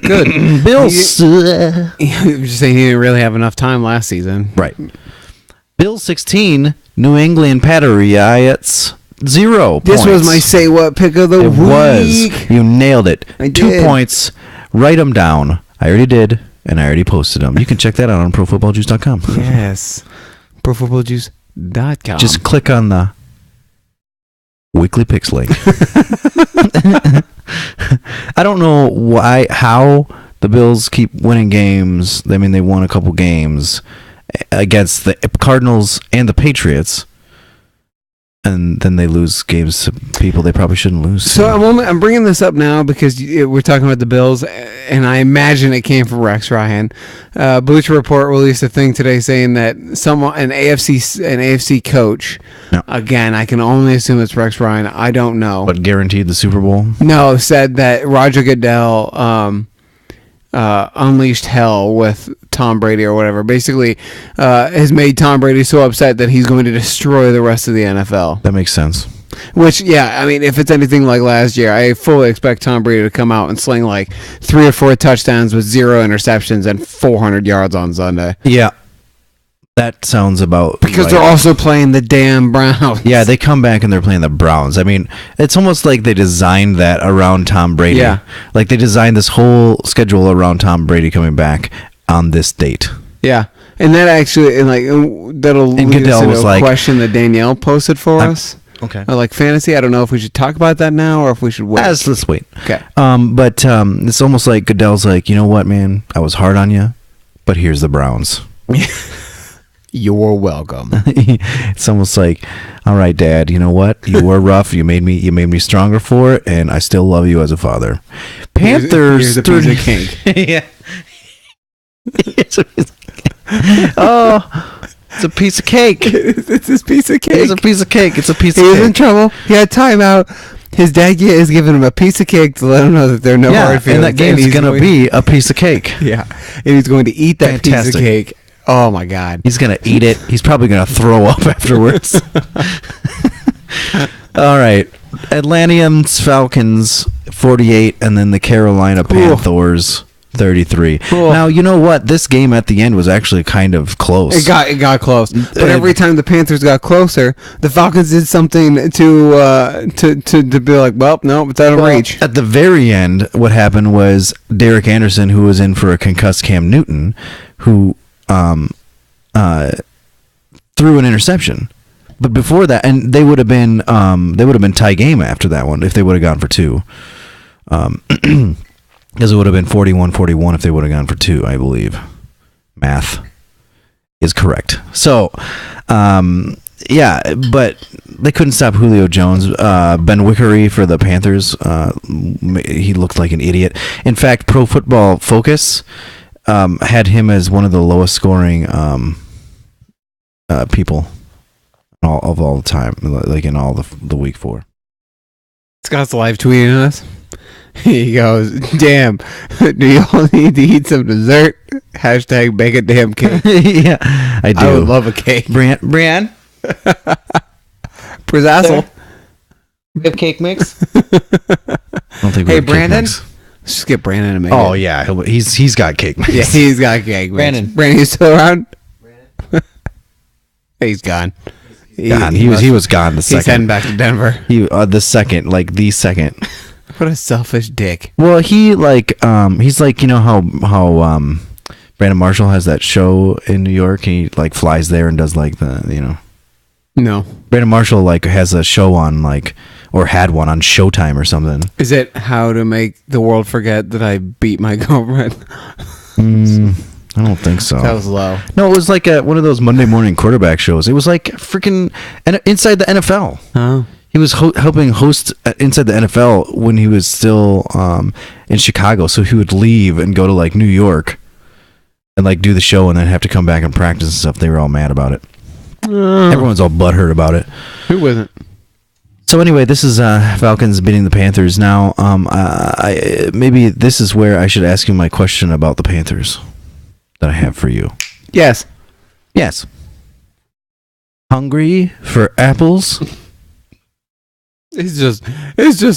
Good. Bills. You're just saying he didn't really have enough time last season. Right. Bills 16, New England Patriots 0 This points. was my say what pick of the week. Was. You nailed it. I 2 did. points. Write them down. I already did, and I already posted them. You can check that out on ProFootballJuice.com. Yes. ProFootballJuice.com. Just click on the weekly picks link. I don't know how the Bills keep winning games. I mean, they won a couple games against the Cardinals and the Patriots. and then they lose games to people they probably shouldn't lose. So I'm bringing this up now because we're talking about the Bills, and I imagine it came from Rex Ryan. Bleacher Report released a thing today saying that an AFC coach, No. again, I can only assume it's Rex Ryan. I don't know. But guaranteed the Super Bowl. No, said that Roger Goodell unleashed hell with Tom Brady or whatever. Basically, has made Tom Brady so upset that he's going to destroy the rest of the NFL. That makes sense. Which, yeah, I mean, if it's anything like last year, I fully expect Tom Brady to come out and sling like 3 or 4 touchdowns with 0 interceptions and 400 yards on Sunday. Yeah, that sounds about Because right. they're also playing the damn Browns. Yeah, they come back and they're playing the Browns. I mean, it's almost like they designed that around Tom Brady. Yeah. Like they designed this whole schedule around Tom Brady coming back on this date. Yeah. And that actually, that'll lead Goodell us was into a like- question that Danielle posted for us. Okay. Like fantasy. I don't know if we should talk about that now or if we should wait. Let's wait. Okay. But it's almost like Goodell's like, you know what, man? I was hard on you, but here's the Browns. You're welcome. It's almost like, all right, Dad. You know what? You were rough. You made me stronger for it, and I still love you as a father. Panthers. Here's a piece of cake. Yeah. It's a piece of cake. Oh, it's a piece of cake. It's this piece of cake. It's a piece of cake. It's a piece of He's in cake. trouble. He had timeout. His dad is giving him a piece of cake to let him know that there are no Yeah, hard feelings. and that game's he's gonna be a piece of cake. Yeah, and he's going to eat that piece Fantastic. of cake. Oh my God. He's gonna eat it. He's probably gonna throw up afterwards. All right, Atlanteans, Falcons, 48, and then the Carolina Panthers, 33. Ooh. Now you know what? This game at the end was actually kind of close. It got close, but every time the Panthers got closer, the Falcons did something to be like, well, no, it's out of reach. At the very end, what happened was Derek Anderson, who was in for a concussed Cam Newton, who threw an interception. But before that, and they would have been tie game after that one if they would have gone for 2. Because it would have been 41-41 if they would have gone for 2, I believe. Math is correct. So, yeah, but they couldn't stop Julio Jones. Ben Wickery for the Panthers, he looked like an idiot. In fact, Pro Football Focus had him as one of the lowest scoring people of all the time, like in all the week 4. Scott's live tweeting us. He goes, damn, do y'all need to eat some dessert? Hashtag bake a damn cake. Yeah, I do. I would love a cake. Brian? Prizazzle. We have cake mix? I don't think we Hey, have cake Brandon? mix. Let's just get Brandon to make Oh, it. yeah. He's got cake mix. Yeah, he's got cake mix. Brandon. you still around? He's gone. God, he was gone the He's heading second. back to Denver. The second. What a selfish dick. Well, he's like, you know how Brandon Marshall has that show in New York, and he like flies there and does like No. Brandon Marshall like has a show on or had one on Showtime or something. Is it how to make the world forget that I beat my girlfriend? I don't think so. That was low. No, it was like one of those Monday morning quarterback shows. It was like freaking Inside the NFL. Oh. He was helping host Inside the NFL when he was still in Chicago. So he would leave and go to like New York and like do the show and then have to come back and practice and stuff. They were all mad about it. Everyone's all butthurt about it. Who wasn't? So anyway, this is Falcons beating the Panthers. Now, maybe this is where I should ask you my question about the Panthers that I have for you. Yes. Yes. Hungry for apples? It's just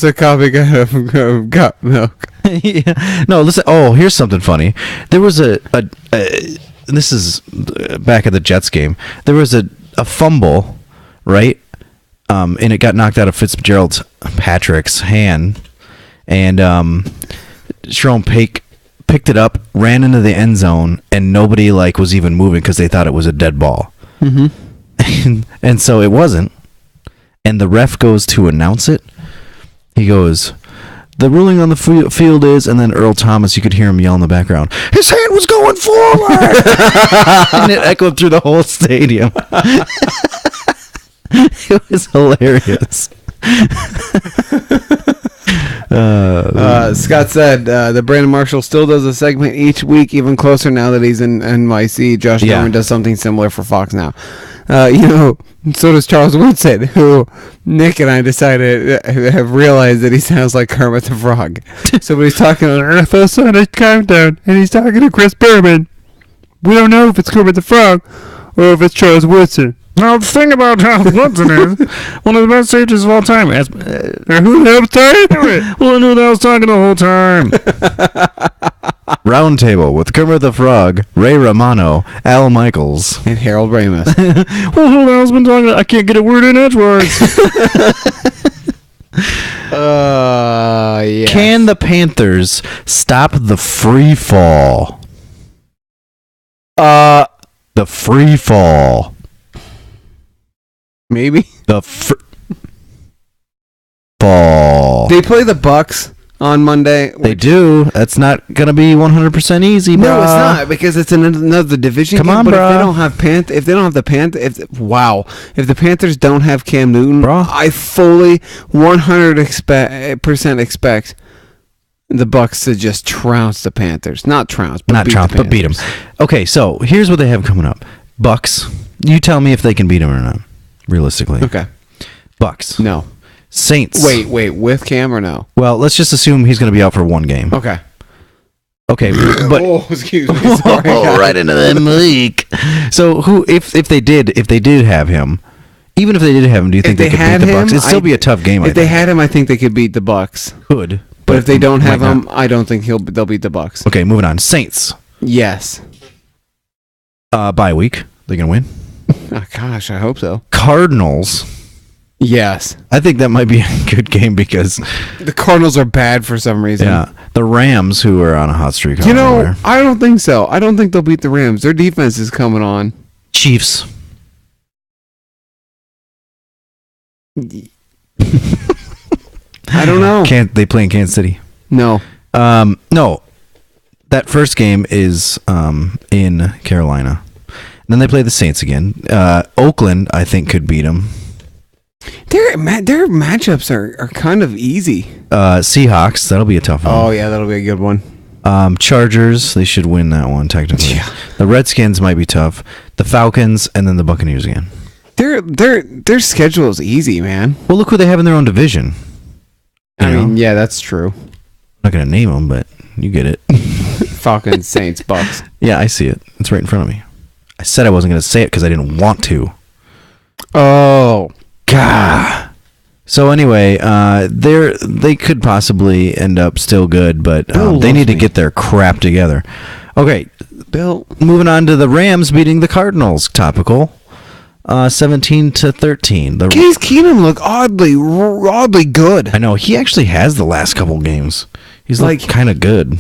a copycat of Got Milk. Yeah. No, listen. Oh, here's something funny. There was and this is back at the Jets game. There was a fumble, right? And it got knocked out of Patrick's hand, and Jerome picked it up, ran into the end zone, and nobody was even moving because they thought it was a dead ball. Mm-hmm. And so it wasn't. And the ref goes to announce it. He goes, the ruling on the field is, and then Earl Thomas, you could hear him yell in the background, his hand was going forward! And it echoed through the whole stadium. It was hilarious. Scott said that Brandon Marshall still does a segment each week, even closer now that he's in NYC. Josh Yeah. Norman does something similar for Fox now. So does Charles Woodson, who Nick and I decided have realized that he sounds like Kermit the Frog. So when he's talking on NFL Sunday Countdown, and he's talking to Chris Berman, we don't know if it's Kermit the Frog or if it's Charles Woodson. Now, the thing about Charles Woodson is one of the best sages of all time. Who the hell was talking to it? Well, I knew that I was talking the whole time. Roundtable with Kermit the Frog, Ray Romano, Al Michaels. And Harold Ramis. Well, who the hell's been talking? I can't get a word in edgewords. Yeah. Can the Panthers stop the free fall? The free fall. Maybe. The fall. They play the Bucks on Monday. They do. That's not gonna be 100% easy, bro. No, it's not, because it's another division Come game. on, but bro. if they don't have if the Panthers don't have Cam Newton, Bro. I fully 100% expect the Bucks to just trounce the Panthers. Not trounce, but Not beat trounce, the but beat them. Panthers. Okay, so here's what they have coming up. Bucks. You tell me if they can beat them or not. Realistically. Okay. Bucks. No. Saints. Wait, with Cam or no? Well, let's just assume he's going to be out for one game. Okay. Okay, but Oh, excuse me. Sorry. right into the mic. So who, if they did have him, even if they did have him, do you think they could beat the Bucks? It'd still be a tough game. If they had him, I think they could beat the Bucks. could, But if they don't have might him, not. I don't think they'll beat the Bucks. Okay, moving on. Saints. Yes. Bye week. They gonna win. Oh, gosh, I hope so. Cardinals. Yes. I think that might be a good game because The Cardinals are bad for some reason. the Rams, who are on a hot streak. You know, everywhere. I don't think so. I don't think they'll beat the Rams. Their defense is coming on. Chiefs. I don't know. Can't they play in Kansas City? No. No. That first game is in Carolina. And then they play the Saints again. Oakland, I think, could beat them. Their matchups are kind of easy. Seahawks, that'll be a tough one. Oh, yeah, that'll be a good one. Chargers, they should win that one technically. Yeah. The Redskins might be tough. The Falcons, and then the Buccaneers again. Their schedule is easy, man. Well, look who they have in their own division. I You know? mean, yeah, that's true. I'm not gonna name them, but you get it. Falcons, Saints, Bucks. Yeah, I see it. It's right in front of me. I said I wasn't gonna say it because I didn't want to. Oh. Gah. So anyway, they could possibly end up still good, but Bill they need loves to me. get their crap together. Okay, Bill. moving on to the Rams beating the Cardinals. Topical, 17-13. The Case Keenum look oddly good. I know he actually has the last couple games. He's like kind of good.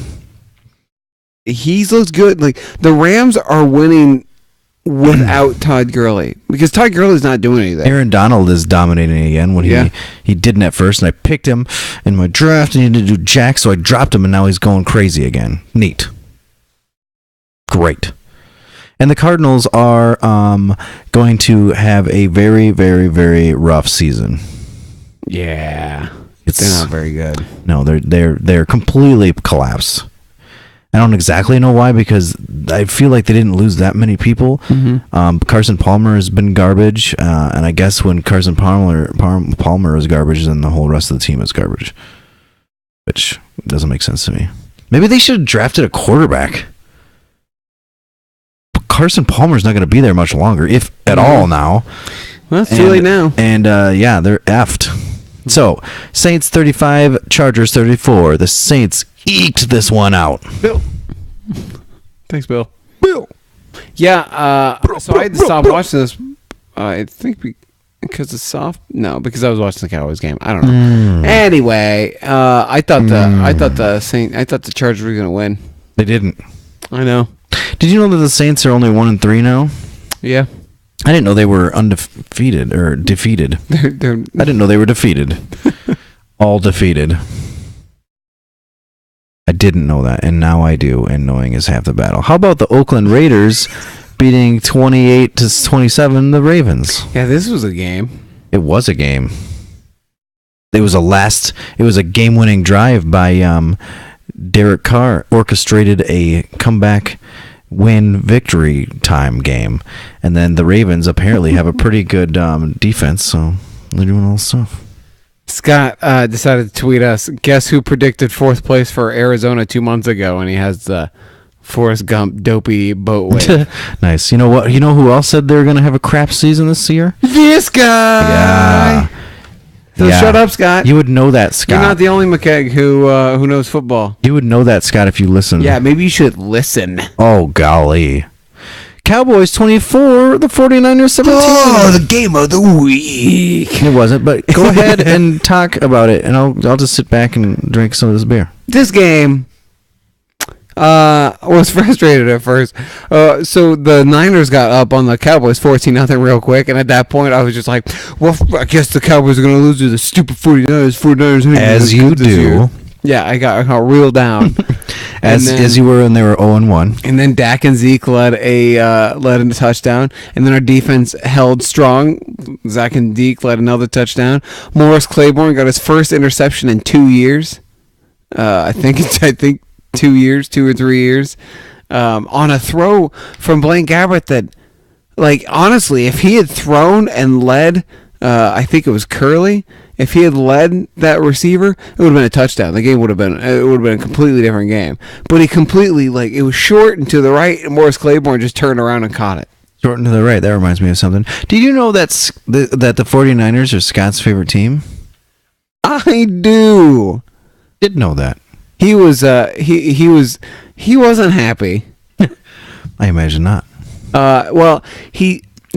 He's looked good. Like, the Rams are winning without Todd Gurley, because Todd Gurley's not doing anything. Aaron Donald is dominating again when he didn't at first, and I picked him in my draft and he didn't do jack, so I dropped him, and now he's going crazy again. Neat. Great. And the Cardinals are going to have a very, very, very rough season. Yeah. It's They're not very good. No, they're completely collapsed. I don't exactly know why, because I feel like they didn't lose that many people. Mm-hmm. Carson Palmer has been garbage, and I guess when Carson Palmer is garbage, then the whole rest of the team is garbage, which doesn't make sense to me. Maybe they should have drafted a quarterback. But Carson Palmer's not going to be there much longer, if at all now. Well, it's too late now. And yeah, they're effed. So, Saints 35, Chargers 34. The Saints eked this one out. Bill. Thanks, Bill. Yeah, so I had to stop watching this. I think because because I was watching the Cowboys game. I don't know. Anyway, I thought the Chargers were gonna win. They didn't. I know. Did you know that the Saints are only 1-3 now? Yeah, I didn't know they were undefeated or defeated. they're I didn't know they were defeated. All defeated. I didn't know that, and now I do, and knowing is half the battle. How about the Oakland Raiders beating 28-27 the Ravens. Yeah, this was a game. It was a game. It was a game-winning drive by Derek Carr, orchestrated a comeback win victory time game. And then the Ravens apparently have a pretty good defense, so they're doing all this stuff. Scott decided to tweet us, guess who predicted 4th place for Arizona 2 months ago, and he has the Forrest Gump dopey boat wave. Nice. You know what? You know who else said they were going to have a crap season this year? This guy! Yeah. So shut up, Scott. You would know that, Scott. You're not the only McKegg who knows football. You would know that, Scott, if you listened. Yeah, maybe you should listen. Oh, golly. Cowboys 24, the 49ers 17. Oh, the game of the week. It wasn't, but go ahead and talk about it, and I'll just sit back and drink some of this beer. This game was frustrated at first. So the Niners got up on the Cowboys 14-0 real quick, and at that point I was just like, well, I guess the Cowboys are going to lose to the stupid 49ers. 49ers ain't As gonna you good this do. year. Yeah, I got reeled down. As you were, and they were 0-1. And then Dak and Zeke led a touchdown, and then our defense held strong. Zach and Zeke led another touchdown. Morris Claiborne got his first interception in 2 years. I think 2 years, 2 or 3 years, on a throw from Blaine Gabbert that, like, honestly, if he had thrown and led, I think it was Curley. If he had led that receiver, it would have been a touchdown. The game would have been a completely different game. But he completely, like, it was short and to the right, and Morris Claiborne just turned around and caught it. Short and to the right. That reminds me of something. Did you know that the 49ers are Scott's favorite team? I do. Did know that. He was he wasn't happy. I imagine not.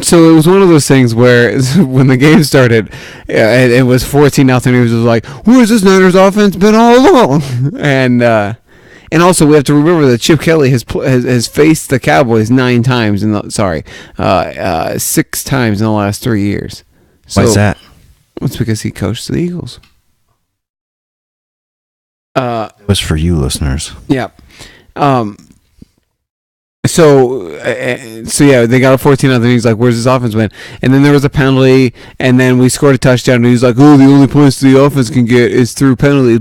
So it was one of those things where when the game started, it was 14-0. He was just like, "Where's this Niners offense been all along?" And also we have to remember that Chip Kelly has faced the Cowboys 6 times in the last 3 years. Why is that? It's because he coached the Eagles. It was for you, listeners. Yeah. So yeah, they got a 14-0. He's like, "Where's this offense been?" And then there was a penalty, and then we scored a touchdown. And he's like, "Oh, the only points the offense can get is through penalties."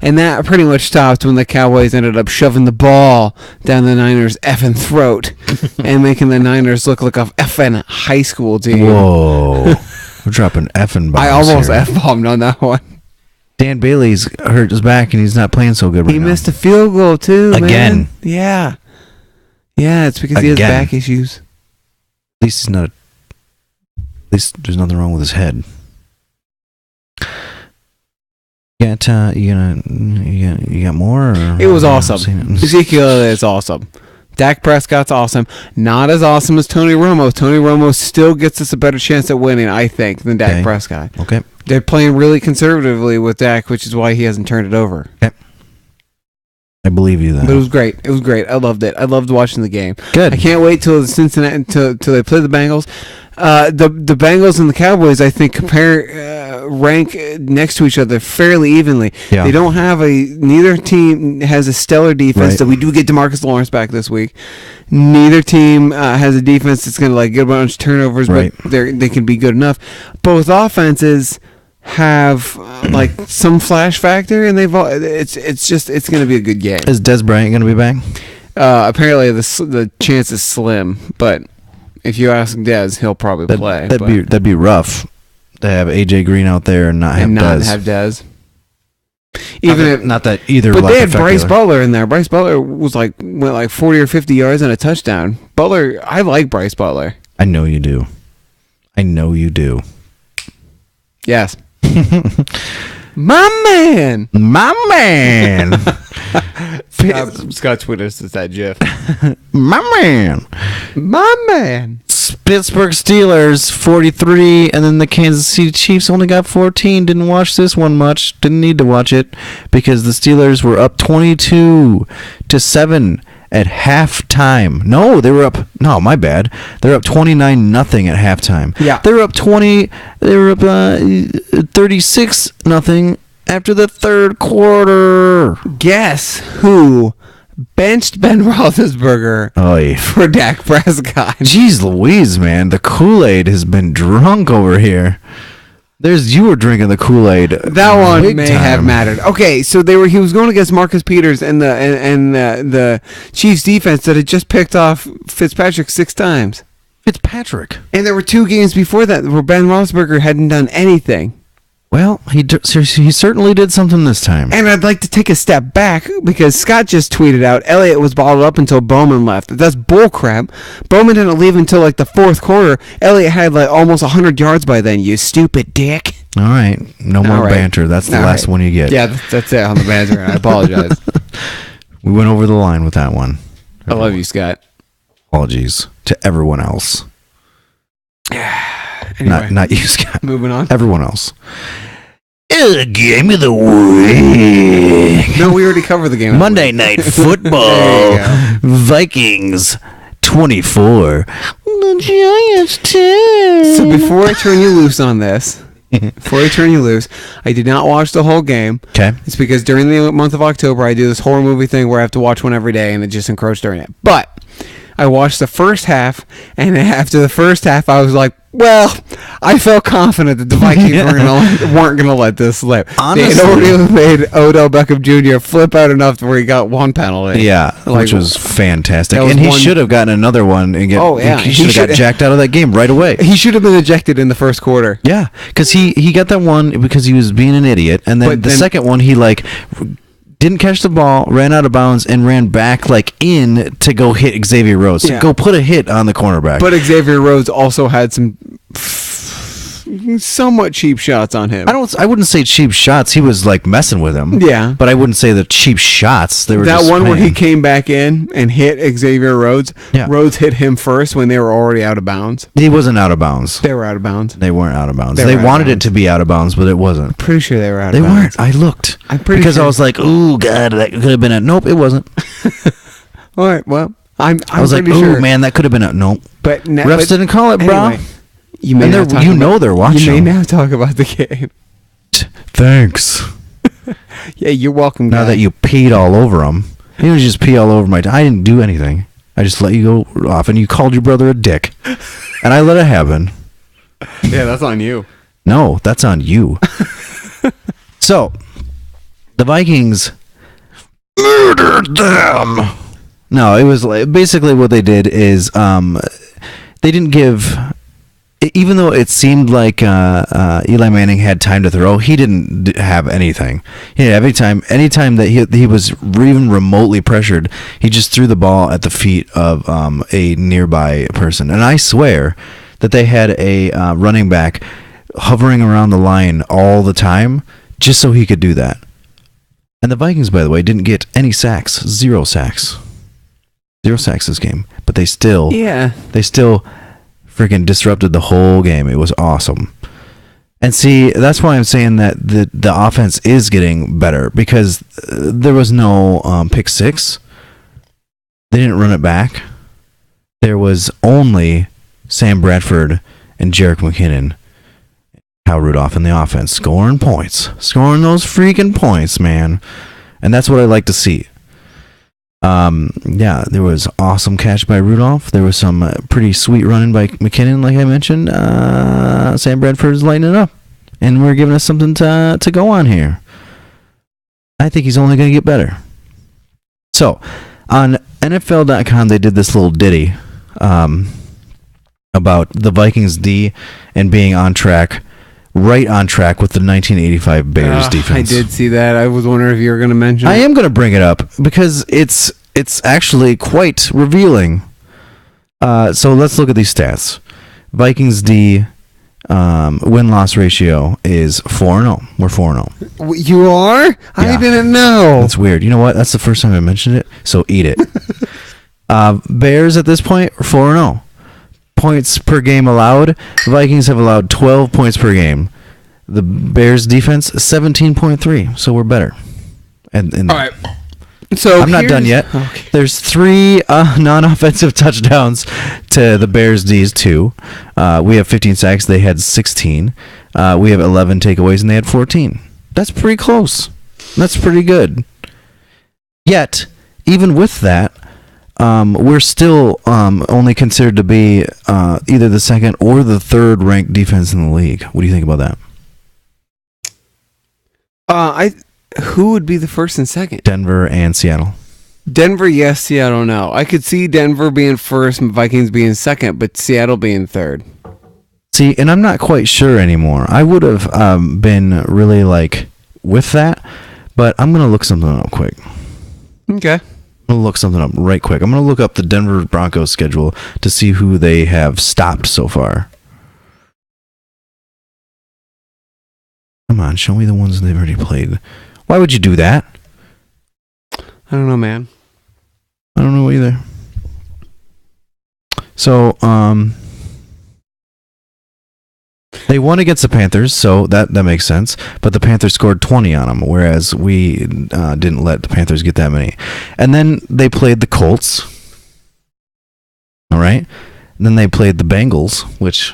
And that pretty much stopped when the Cowboys ended up shoving the ball down the Niners' effing throat and making the Niners look like a effing high school team. Whoa. We're dropping effing bombs I almost here. F-bombed on that one. Dan Bailey's hurt his back, and he's not playing so good right He now. missed a field goal, too, Again. man. Yeah. Yeah, it's because he has Again. back issues. At least he's not. At least there's nothing wrong with his head. You got more? Or It was I've awesome. seen it. Ezekiel is awesome. Dak Prescott's awesome. Not as awesome as Tony Romo. Tony Romo still gets us a better chance at winning, I think, than Dak Okay. Prescott. Okay. They're playing really conservatively with Dak, which is why he hasn't turned it over. I believe you But it then. was great. It was great. I loved it. I loved watching the game. Good. I can't wait till Cincinnati till they play the Bengals. The Bengals and the Cowboys, I think, rank next to each other fairly evenly. Yeah. They don't have neither team has a stellar defense. Right. So we do get DeMarcus Lawrence back this week. Neither team has a defense that's going to like get a bunch of turnovers, Right. but they can be good enough. Both offenses have like some flash factor, and it's going to be a good game. Is Des Bryant going to be back? Apparently the chance is slim, but if you ask Dez, he'll probably play. That'd be rough to have AJ Green out there and not have not Dez. have Dez. Not that either. But left they had Bryce effective. Butler in there. Bryce Butler went like 40 or 50 yards and a touchdown. I like Bryce Butler. I know you do. I know you do. Yes. My man. My man. Scott Twitters is that GIF. My man. My man. Pittsburgh Steelers 43, and then the Kansas City Chiefs only got 14. Didn't watch this one much. Didn't need to watch it because the Steelers were up 22-7 at halftime. No, they were up. No, my bad. They're up 29-0 at halftime. Yeah. They were up 36-0 after the third quarter. Guess who benched Ben Roethlisberger Oy. for Dak Prescott. Jeez Louise, man. The Kool-Aid has been drunk over here. You were drinking the Kool-Aid. That one big may time. have mattered. Okay, so he was going against Marcus Peters and the Chiefs defense that had just picked off Fitzpatrick 6 times. Fitzpatrick. And there were 2 games before that where Ben Roethlisberger hadn't done anything. Well, he certainly did something this time. And I'd like to take a step back because Scott just tweeted out Elliott was bottled up until Bowman left. That's bullcrap. Bowman didn't leave until like the 4th quarter. Elliott had like almost 100 yards by then, you stupid dick. All right. No more All right. banter. That's the All last right. one you get. Yeah, that's it on the banter. I apologize. We went over the line with that one. I love you, Scott. Apologies to everyone else. Anyway, Not you, Scott. moving on. Everyone else. Game of the week. No, we already covered the game. Monday Night There Football. you go. Vikings 24. The Giants 10. So before I turn you loose on this, I did not watch the whole game. Okay. It's because during the month of October, I do this horror movie thing where I have to watch one every day, and it just encroached during it. But I watched the first half, and after the first half, I was like, well, I felt confident that the Vikings weren't going to let this slip. Honestly. They had already made Odell Beckham Jr. flip out enough to where he got 1 penalty. Yeah, Like, which was fantastic. that was And he one- should have gotten another one. And Oh, yeah. He He should have got should- jacked out of that game right away. He should have been ejected in the first quarter. Yeah, because he got that one because he was being an idiot. And then But the then- second one, he like didn't catch the ball, ran out of bounds, and ran back like in to go hit Xavier Rhodes. Yeah. Go put a hit on the cornerback. But Xavier Rhodes also had some somewhat cheap shots on him. I wouldn't say cheap shots. He was like messing with him. Yeah. But I wouldn't say the cheap shots. They were That just, one where he man. came back in and hit Xavier Rhodes. Yeah. Rhodes hit him first when they were already out of bounds. He wasn't out of bounds. They were out of bounds. They weren't out of bounds. They They were out of wanted it bounds. to be out of bounds, but it wasn't. Pretty sure they were out They of bounds. weren't. I looked. I'm pretty because sure. I was like, "Ooh, God, that could have been a nope." It wasn't. All right, well, I'm I was like, pretty "Ooh, sure. man, that could have been a nope." But Refs didn't call it, bro. anyway, you may And now they're- talk you about- know they're watching. You may now talk about the game. Thanks. Yeah, you're welcome. Now guy. that you peed all over him, you didn't just pee all over my. I didn't do anything. I just let you go off, and you called your brother a dick, and I let it happen. Yeah, that's on you. No, that's on you. So, the Vikings murdered them. No, it was like, basically what they did is they didn't give. Even though it seemed like Eli Manning had time to throw, he didn't have anything. Anytime that he was even remotely pressured, he just threw the ball at the feet of a nearby person. And I swear that they had a running back hovering around the line all the time just so he could do that. And the Vikings, by the way, didn't get any sacks. 0 sacks. 0 sacks this game. But they still freaking disrupted the whole game. It was awesome. And see, that's why I'm saying that the offense is getting better, because there was no pick six. They didn't run it back. There was only Sam Bradford and Jerick McKinnon, Kyle Rudolph in the offense, scoring points. Scoring those freaking points, man. And that's what I like to see. Yeah, there was awesome catch by Rudolph. There was some pretty sweet running by McKinnon, like I mentioned. Sam Bradford's lighting it up, and we're giving us something to go on here. I think he's only going to get better. So, on NFL.com, they did this little ditty about the Vikings D and being on track, right on track with the 1985 Bears defense. I did see that. I was wondering if you were going to mention I it. am going to bring it up because it's actually quite revealing. So let's look at these stats. Vikings D win-loss ratio is 4-0. We're 4-0. You are? I Yeah. didn't know. That's weird. You know what? That's the first time I mentioned it, so eat it. Bears at this point are 4-0. Points per game allowed. Vikings have allowed 12 points per game. The Bears defense 17.3, so we're better. And All right. So I'm not done yet. Okay. There's 3 non-offensive touchdowns to the Bears D's 2. We have 15 sacks. They had 16. We have 11 takeaways, and they had 14. That's pretty close. That's pretty good. Yet, even with that, we're still only considered to be either the second or the third ranked defense in the league. What do you think about that? Who would be the first and second? Denver and Seattle. Denver, yes. Seattle, no. I could see Denver being first and Vikings being second, but Seattle being third. See, and I'm not quite sure anymore. I would have been really like with that, but I'm gonna look something up quick. Okay. I'm gonna look something up right quick. I'm gonna look up the Denver Broncos schedule to see who they have stopped so far. Come on, show me the ones they've already played. Why would you do that? I don't know, man. I don't know either. So, they won against the Panthers, so that makes sense. But the Panthers scored 20 on them, whereas we didn't let the Panthers get that many. And then they played the Colts. All right. And then they played the Bengals,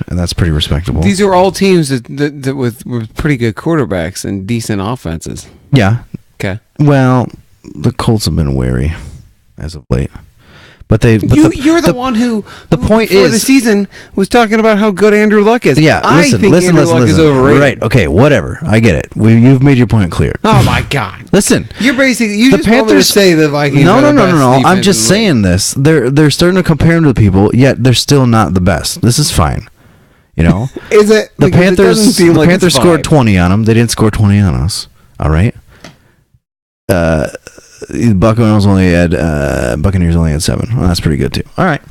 and that's pretty respectable. These are all teams that with pretty good quarterbacks and decent offenses. Yeah. Okay. Well, the Colts have been wary as of late. But you're the one who the point before is the season was talking about how good Andrew Luck is. Yeah, I think Andrew Luck is overrated. Right? Okay, whatever. I get it. You've made your point clear. Oh my God! Listen, you're basically you the just want me to say the Vikings. No. defense I'm just in the league. saying this. They're starting to compare them to people, yet they're still not the best. This is fine. You know, Is it the because it doesn't Panthers? seem The like Panthers it's scored fine. 20 on them. They didn't score 20 on us. All right. Buccaneers only had 7. Well, that's pretty good too. All right,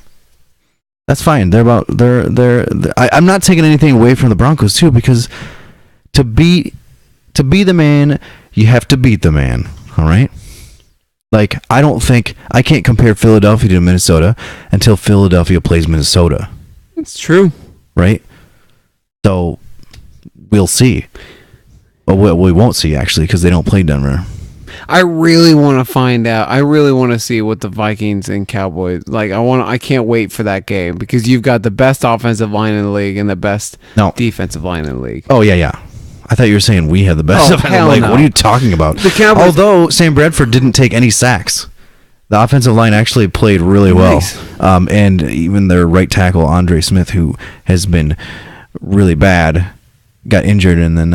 that's fine. I'm not taking anything away from the Broncos too, because to be the man, you have to beat the man. All right. Like, I can't compare Philadelphia to Minnesota until Philadelphia plays Minnesota. It's true. Right. So we'll see. Well, we won't see actually because they don't play Denver. I really want to find out. I really want to see what the Vikings and Cowboys like. I can't wait for that game because you've got the best offensive line in the league and the best defensive line in the league. Oh yeah. I thought you were saying we had the best offensive line. No. What are you talking about? The Cowboys. Although Sam Bradford didn't take any sacks, the offensive line actually played really well. Nice. And even their right tackle Andre Smith, who has been really bad, got injured, and then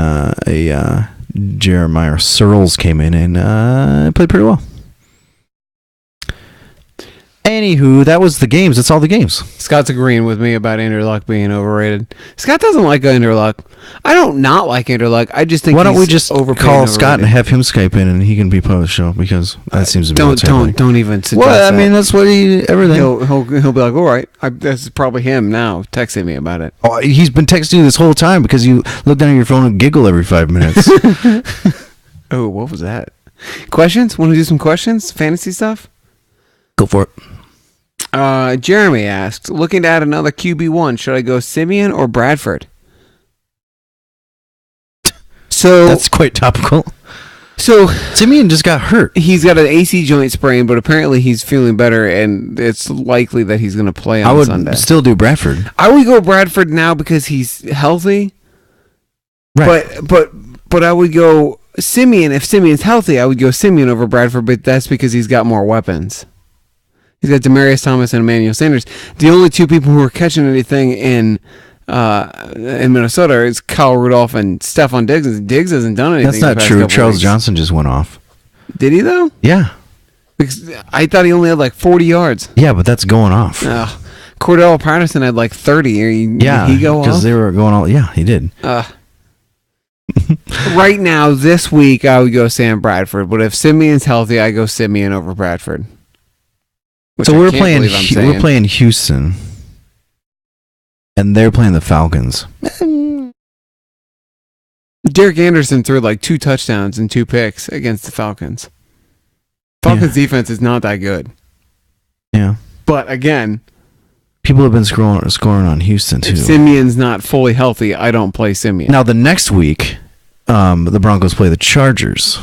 Jeremiah Searles came in and played pretty well. Anywho, that was the games. That's all the games. Scott's agreeing with me about Andrew Luck being overrated. Scott doesn't like Andrew Luck. I don't not like Andrew Luck. I just think why don't we he's just overpaid call and Scott and overrated. have him Skype in and he can be part of the show because that seems to be what's happening. Don't even suggest Well, I that. mean, that's what everything. He'll be like, all right. This is probably him now texting me about it. Oh, he's been texting you this whole time because you look down at your phone and giggle every 5 minutes. Oh, what was that? Questions? Want to do some questions? Fantasy stuff? Go for it. Jeremy asked, looking to add another QB1, should I go Simeon or Bradford? So That's quite topical. So Simeon just got hurt. he's got an AC joint sprain, but apparently he's feeling better, and it's likely that he's going to play on I would Sunday. still do Bradford. I would go Bradford now because he's healthy. Right. But I would go Simeon. If Simeon's healthy, I would go Simeon over Bradford, but that's because he's got more weapons. He's got Demaryius Thomas and Emmanuel Sanders. The only two people who are catching anything in Minnesota is Kyle Rudolph and Stephon Diggs. And Diggs hasn't done anything. That's not the past true. couple Charles weeks. Johnson just went off. Did he though? Yeah. Because I thought he only had like 40 yards. Yeah, but that's going off. Cordell Patterson had like 30. Yeah, Did he go because off? they were going all. Yeah, he did. Right now, this week, I would go Sam Bradford. But if Simeon's healthy, I go Simeon over Bradford. Which So I we're can't believe I'm saying. we're playing Houston, and they're playing the Falcons. Derek Anderson threw like 2 touchdowns and 2 picks against the Falcons. Falcons defense is not that good. Yeah, But again, people have been scoring on Houston too. if Simeon's not fully healthy, I don't play Simeon. Now the next week, the Broncos play the Chargers.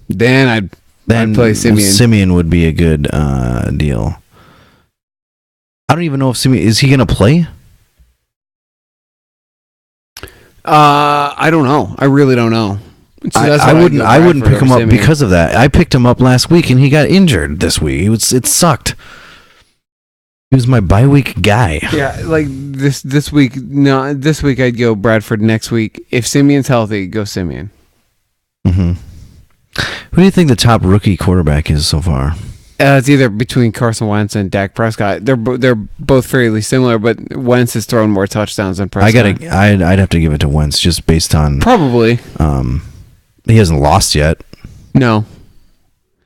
Then I'd Then play Simeon. Simeon would be a good deal. I don't even know if Simeon is he going to play. I don't know. I really don't know. So that's I why wouldn't. go I wouldn't Bradford pick him over up Simeon. because of that. I picked him up last week, and he got injured this week. It sucked. He was my bye week guy. Yeah, like this week. No, this week I'd go Bradford. Next week, if Simeon's healthy, go Simeon. Mm-hmm. Who do you think the top rookie quarterback is so far? It's either between Carson Wentz and Dak Prescott. They're both fairly similar, but Wentz has thrown more touchdowns than Prescott. I'd have to give it to Wentz just based on Probably he hasn't lost yet, no.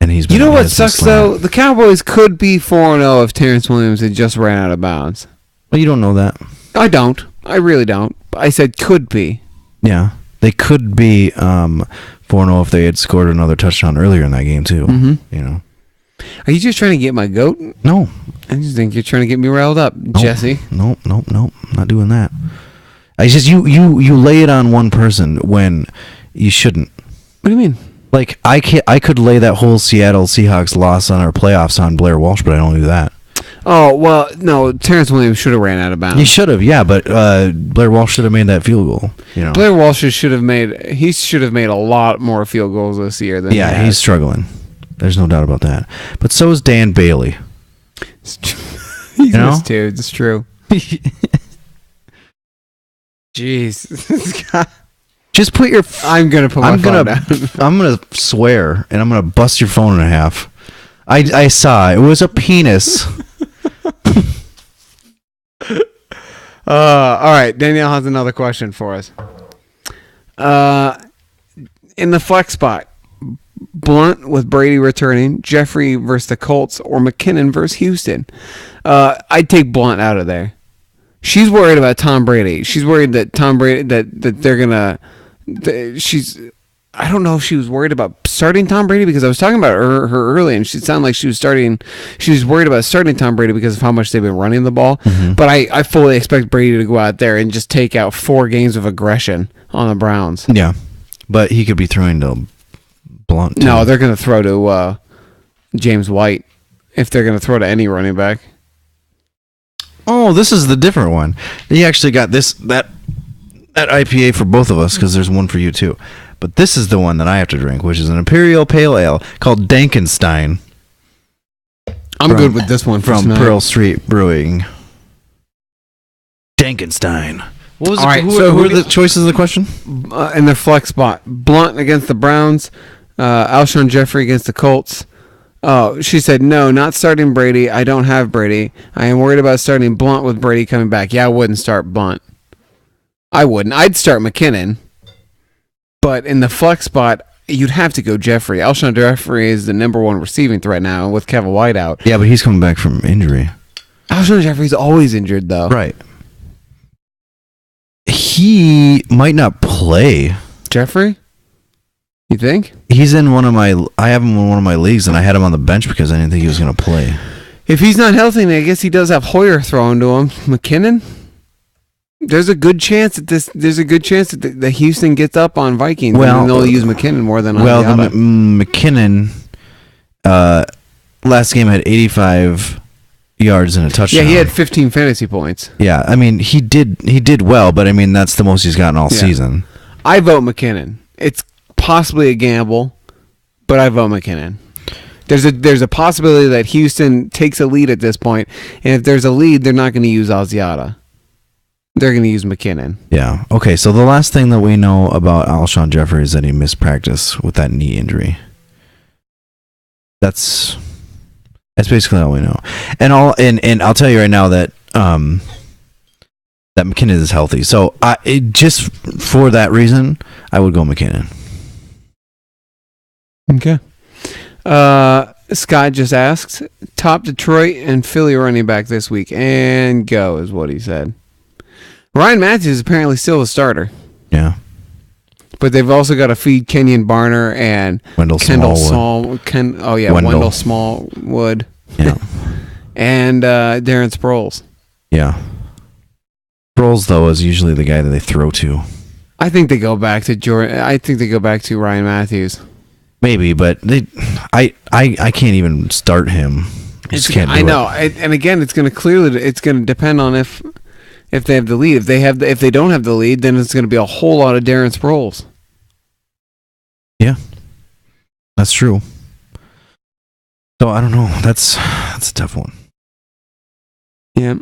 and he's been, You know what has been sucks though? slamming. The Cowboys could be 4-0 if Terrence Williams had just ran out of bounds. Well, you don't know that. I don't. I really don't. I said could be. Yeah, they could be 4-0 if they had scored another touchdown earlier in that game too. Mm-hmm. You know. Are you just trying to get my goat? No. I just think you're trying to get me riled up, Jesse. Nope. Not doing that. I just you lay it on one person when you shouldn't. What do you mean? Like I could lay that whole Seattle Seahawks loss on our playoffs on Blair Walsh, but I don't do that. Oh, well, no, Terrence Williams should have ran out of bounds. He should have, yeah, but Blair Walsh should have made that field goal. You know. Blair Walsh should have made a lot more field goals this year than Yeah, he he's has. struggling. There's no doubt about that. But so is Dan Bailey. He's You know? this dude. It's true. Jeez. This guy- Just put your. I'm going to put my I'm phone gonna. down. I'm gonna swear, and I'm gonna bust your phone in half. I saw it was a penis. All right, Danielle has another question for us. In the flex spot, Blunt with Brady returning, Jeffrey versus the Colts, or McKinnon versus Houston. I'd take Blunt out of there. She's worried about Tom Brady. She's worried that Tom Brady that they're gonna. I don't know if she was worried about starting Tom Brady because I was talking about her early, and she sounded like she was worried about starting Tom Brady because of how much they've been running the ball. Mm-hmm. But I fully expect Brady to go out there and just take out 4 games of aggression on the Browns. Yeah, but he could be throwing to Blunt. Too. No, they're going to throw to James White if they're going to throw to any running back. Oh, this is the different one. He actually got that IPA for both of us because there's one for you too. But this is the one that I have to drink, which is an Imperial Pale Ale called Dankenstein I'm From- good with this one from tonight. Pearl Street Brewing. Dankenstein. What was All right, who so are who the choices of the question? In their flex spot, Blunt against the Browns, Alshon Jeffrey against the Colts. Oh, she said, no, not starting Brady. I don't have Brady. I am worried about starting Blunt with Brady coming back. Yeah, I wouldn't start Blunt. I wouldn't. I'd start McKinnon. But in the flex spot, you'd have to go Jeffrey. Alshon Jeffrey is the number 1 receiving threat now with Kevin White out. Yeah, but he's coming back from injury. Alshon Jeffrey's always injured, though. Right. He might not play. Jeffrey? You think? He's in I have him in one of my leagues, and I had him on the bench because I didn't think he was going to play. If he's not healthy, then I guess he does have Hoyer thrown to him. McKinnon? There's a good chance that the Houston gets up on Vikings. Well, and they'll use McKinnon more than Well, Adiada. McKinnon last game had 85 yards and a touchdown. Yeah, he had 15 fantasy points. Yeah, I mean he did well, but I mean that's the most he's gotten all Yeah. season. I vote McKinnon. It's possibly a gamble, but I vote McKinnon. There's a possibility that Houston takes a lead at this point, and if there's a lead, they're not going to use Asiata. They're going to use McKinnon. Yeah. Okay. So the last thing that we know about Alshon Jeffrey is that he missed practice with that knee injury. That's basically all we know. And I'll tell you right now that that McKinnon is healthy. So just for that reason, I would go McKinnon. Okay. Scott just asked, top Detroit and Philly running back this week, and go is what he said. Ryan Matthews is apparently still a starter, Yeah. but they've also got to feed Kenyon Barner and Wendell Wendell Smallwood. Smallwood Yeah. and Darren Sproles. Yeah. Sproles, though, is usually the guy that they throw to. I think they go back to Jordan. I think they go back to Ryan Matthews. Maybe, but I can't even start him. Just can't do I it. know, and again, it's going to depend on if they have the lead. If they don't have the lead, then it's going to be a whole lot of Darren Sproles. That's true. So I don't know. That's a tough one. Yeah.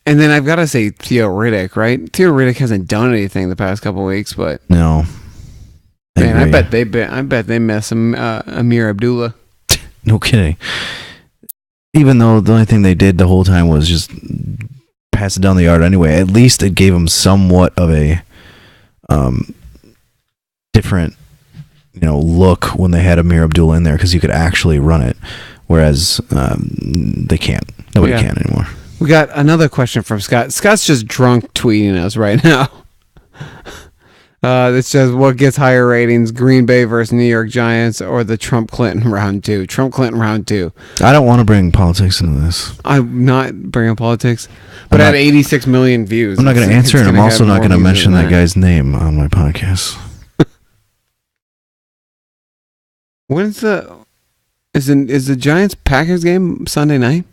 And then I've got to say Theo Riddick, right? Theo Riddick hasn't done anything the past couple weeks, but No. man, I agree. bet they miss Amir Abdullah. No kidding. Even though the only thing they did the whole time was just pass it down the yard anyway, at least it gave them somewhat of a different, look when they had Amir Abdullah in there because you could actually run it, whereas they can't. Nobody Yeah. can anymore. We got another question from Scott. Scott's just drunk tweeting us right now. It says, what gets higher ratings, Green Bay versus New York Giants or the Trump-Clinton round 2? Trump-Clinton round 2. I don't want to bring politics into this. I'm not bringing politics, but I'm at not- 86 million views. I'm not going to it's answer, and I'm gonna also have not more going to views mention than that guy's name on my podcast. When's is the Giants Packers game Sunday night?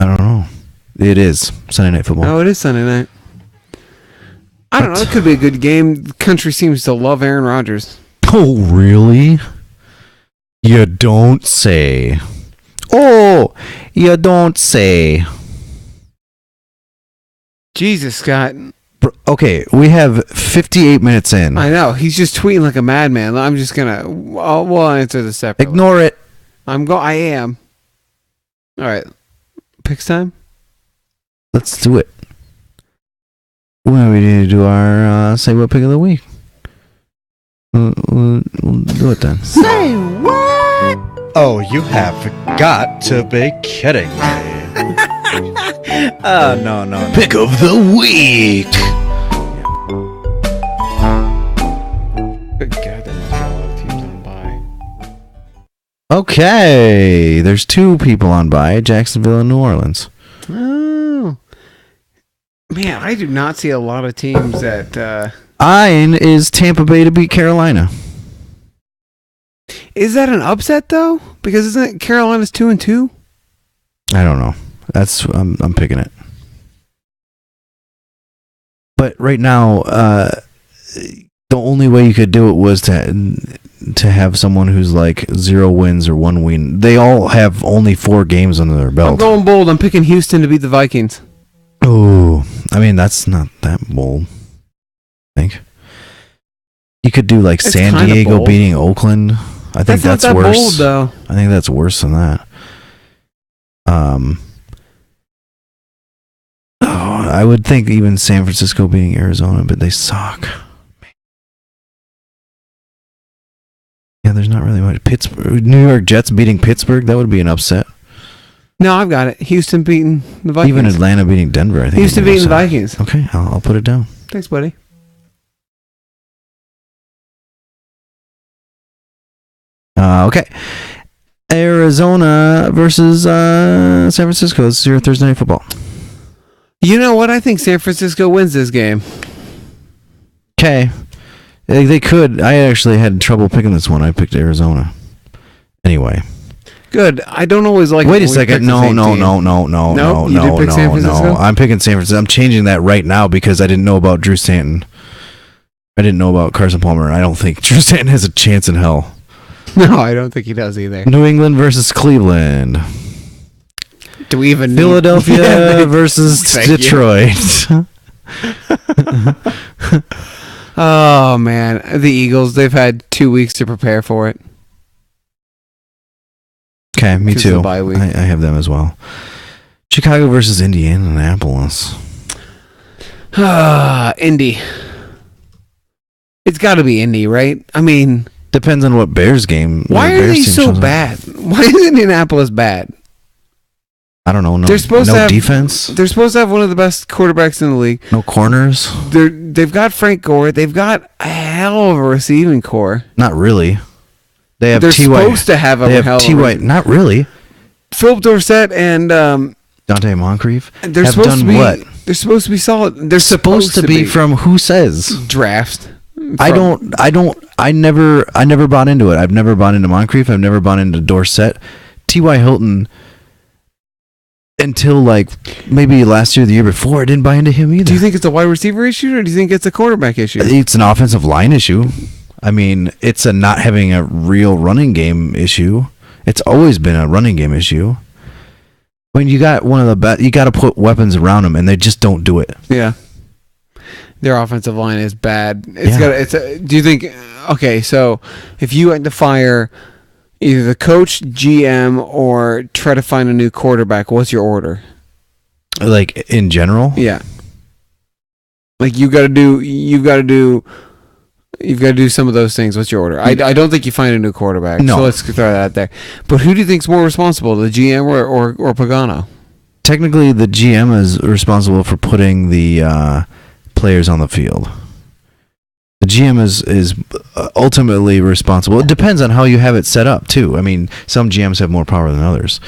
I don't know. It is Sunday Night Football. Oh, it is Sunday night. I don't know. It could be a good game. The country seems to love Aaron Rodgers. Oh, really? You don't say. Oh, you don't say. Jesus, Scott. Okay, we have 58 minutes in. I know. He's just tweeting like a madman. I'm just gonna. We'll answer this separately. Ignore it. I am. All right. Picks time. Let's do it. Well, we need to do our say what pick of the week. We'll do it then. Say what? Oh, you have got to be kidding me. Oh, no. Pick of the week. Good God, that must be a lot of teams on by. Okay, there's two people on by Jacksonville and New Orleans. Oh. Man, I do not see a lot of teams that. Mine is Tampa Bay to beat Carolina. Is that an upset though? Because isn't Carolina's 2-2? I don't know. That's I'm picking it. But right now, the only way you could do it was to have someone who's like 0 wins or 1 win. They all have only 4 games under their I'm belt. going bold. I'm picking Houston to beat the Vikings. Oh, I mean that's not that bold. I think you could do like It's San kinda Diego bold. being Oakland. I think that's not that worse. bold though. I think that's worse than that. I would think even San Francisco beating Arizona, but they suck. Yeah, there's not really much. Pittsburgh, New York Jets beating Pittsburgh, that would be an upset. No, I've got it. Houston beating the Vikings. Even Atlanta beating Denver, I think. Houston would be beating an the upset. Vikings. Okay, I'll put it down. Thanks, buddy. Okay. Arizona versus San Francisco. This is your Thursday Night Football. You know what? I think San Francisco wins this game. Okay. They could. I actually had trouble picking this one. I picked Arizona. Anyway. Good. I don't always like. Wait it a when we second. pick the No. same team. You did pick San Francisco? I'm picking San Francisco. I'm changing that right now because I didn't know about Drew Stanton. I didn't know about Carson Palmer. I don't think Drew Stanton has a chance in hell. No, I don't think he does either. New England versus Cleveland. Do we even Philadelphia versus Thank you. Detroit. Oh man, the Eagles. They've had 2 weeks to prepare for it. Okay, me 'Cause of the too. bye week. I have them as well. Chicago versus Indianapolis. Indy. It's got to be Indy, right? I mean, Depends on what Bears game. why the are Bears they team so shows up. bad? Why is Indianapolis bad? I don't know. No, They're supposed no to have defense. They're supposed to have one of the best quarterbacks in the league. No corners. They've got Frank Gore. They've got a hell of a receiving core. Not really. They have They're T.Y. supposed to have a They hell have of T.Y. a Not really. Philip Dorsett and Dante Moncrief they're have supposed done to be what? They're supposed to be solid. They're Supposed to be from who says? draft. I never bought into it. I've never bought into Moncrief. I've never bought into Dorsett. T.Y. Hilton until like maybe last year, the year before, I didn't buy into him either. Do you think it's a wide receiver issue, or do you think it's a quarterback issue? It's an offensive line issue. I mean, it's a not having a real running game issue. It's always been a running game issue. I mean, you got one of the best. You got to put weapons around them, and they just don't do it. Yeah. Their offensive line is bad. Do you think? Okay, so if you had to fire either the coach, GM, or try to find a new quarterback, what's your order? Like in general, Yeah. Like you've got to do some of those things. What's your order? I don't think you find a new quarterback. No. So let's throw that out there. But who do you think's more responsible, the GM or Pagano? technically the GM is responsible for putting the players on the field. The GM is ultimately responsible. It depends on how you have it set up too. I mean, some GMs have more power than others.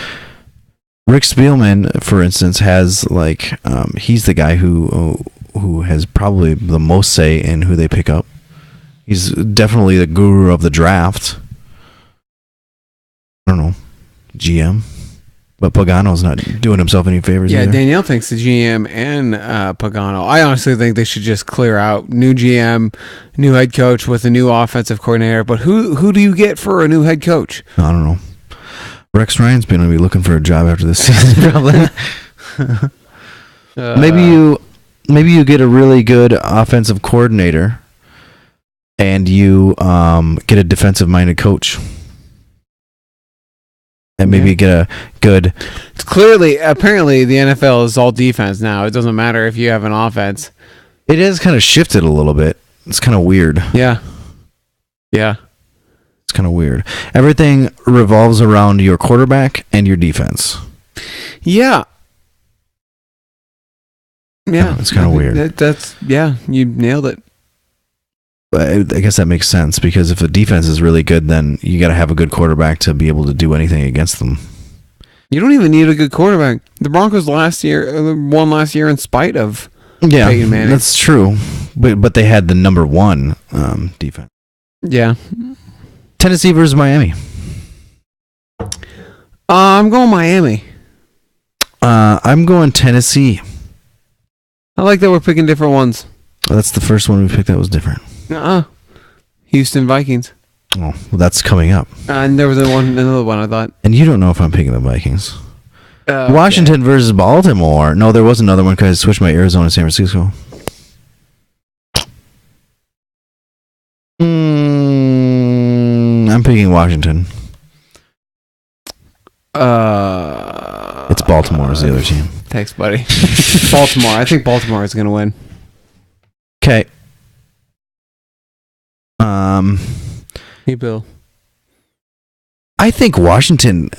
Rick Spielman, for instance, has like he's the guy who has probably the most say in who they pick up. He's definitely the guru of the draft. I don't know, GM. But Pagano's not doing himself any favors Yeah, either. Danielle thinks the GM and Pagano. I honestly think they should just clear out new GM, new head coach with a new offensive coordinator. But who do you get for a new head coach? I don't know. Rex Ryan's going to be looking for a job after this season, probably. Maybe you get a really good offensive coordinator, and you get a defensive-minded coach. And maybe get a good... It's apparently the NFL is all defense now. It doesn't matter if you have an offense. It has kind of shifted a little bit. It's kind of weird. Yeah. It's kind of weird. Everything revolves around your quarterback and your defense. Yeah. Yeah. It's kind of weird. You nailed it. But I guess that makes sense, because if the defense is really good, then you got to have a good quarterback to be able to do anything against them. You don't even need a good quarterback. The Broncos won last year in spite of Peyton Manning. That's true. But they had the number one defense. Yeah. Tennessee versus Miami. I'm going Miami. I'm going Tennessee. I like that we're picking different ones. That's the first one we picked that was different. Houston Vikings. Oh, well, that's coming up. And there was another one I thought. And you don't know if I'm picking the Vikings. Okay. Washington versus Baltimore. No, there was another one because I switched my Arizona to San Francisco. I'm picking Washington. It's Baltimore is the other team. Thanks, buddy. Baltimore. I think Baltimore is going to win. Okay. Hey, Bill. I think Washington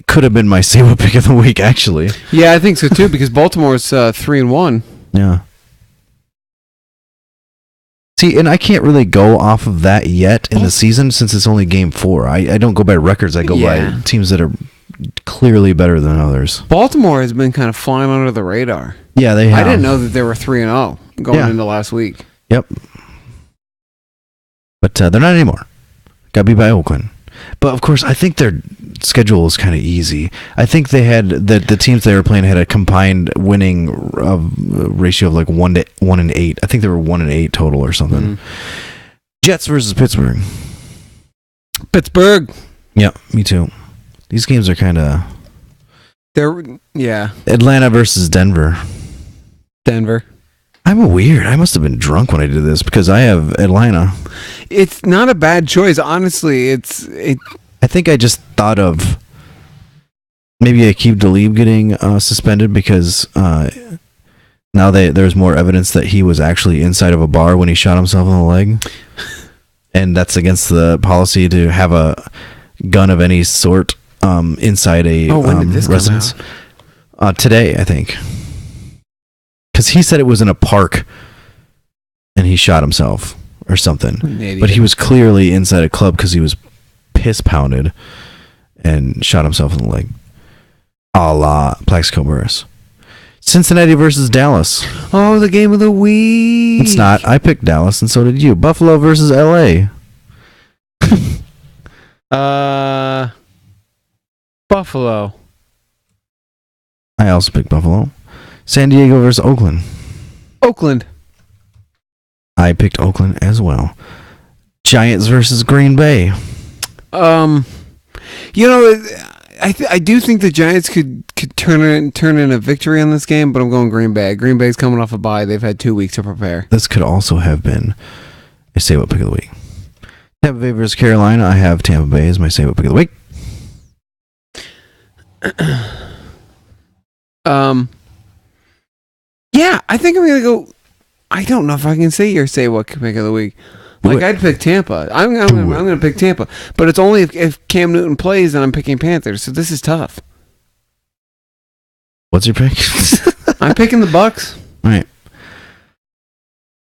could have been my Sawa pick of the week, actually. Yeah, I think so too, because Baltimore's 3-1. Yeah. See, and I can't really go off of that yet in the season since it's only game 4. I don't go by records. I go by teams that are clearly better than others. Baltimore has been kind of flying under the radar. Yeah, they have. I didn't know that they were 3-0 going into last week. Yep. But they're not anymore. Got beat by Oakland. But of course, I think their schedule is kind of easy. I think they had the teams they were playing had a combined winning ratio of like 1-8. I think they were 1-8 total or something. Jets versus Pittsburgh. Pittsburgh. Yeah, me too. These games are kind of. Atlanta versus Denver. Denver. I'm weird. I must have been drunk when I did this because I have Atlanta. It's not a bad choice, honestly. I think I just thought of maybe Aqib Talib getting suspended because now there's more evidence that he was actually inside of a bar when he shot himself in the leg, and that's against the policy to have a gun of any sort inside a when did this residence. come out? Today, I think. Because he said it was in a park and he shot himself or something. But he was clearly inside a club because he was piss pounded and shot himself in the leg. A la Plaxico Burress. Cincinnati versus Dallas. Oh, the game of the week. It's not. I picked Dallas and so did you. Buffalo versus LA. Buffalo. I also picked Buffalo. San Diego versus Oakland. Oakland. I picked Oakland as well. Giants versus Green Bay. You know, I do think the Giants could turn in a victory on this game, but I'm going Green Bay. Green Bay's coming off a bye. They've had 2 weeks to prepare. This could also have been a say-what pick of the week. Tampa Bay versus Carolina. I have Tampa Bay as my say-what pick of the week. Yeah, I think I'm gonna go. I don't know if I can say your say what pick of the week. Do Like it. I'd pick Tampa. I'm gonna pick Tampa, but it's only if Cam Newton plays and I'm picking Panthers. So this is tough. What's your pick? I'm picking the Bucks. All right.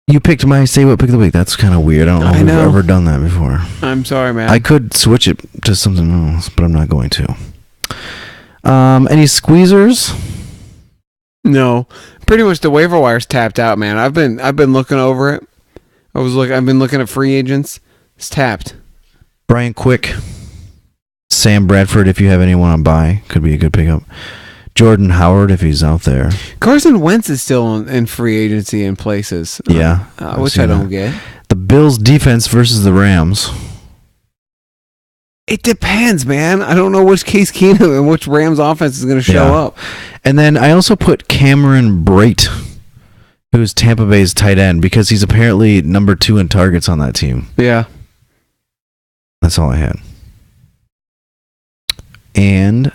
You picked my say-what pick of the week. That's kind of weird. I don't know if I we've know. ever done that before. I'm sorry, man. I could switch it to something else, but I'm not going to. Any squeezers? No, pretty much the waiver wire's tapped out, man. I've been looking over it. I've been looking at free agents. It's tapped. Brian Quick, Sam Bradford, if you have anyone on buy, could be a good pickup. Jordan Howard, if he's out there. Carson Wentz is still in free agency in places. Yeah, I've which seen I don't that. get. The Bills defense versus the Rams. It depends, man. I don't know which Case Keenum and which Rams offense is going to show Yeah. up. And then I also put Cameron Brate, who's Tampa Bay's tight end, because he's apparently number 2 in targets on that team. Yeah. That's all I had. And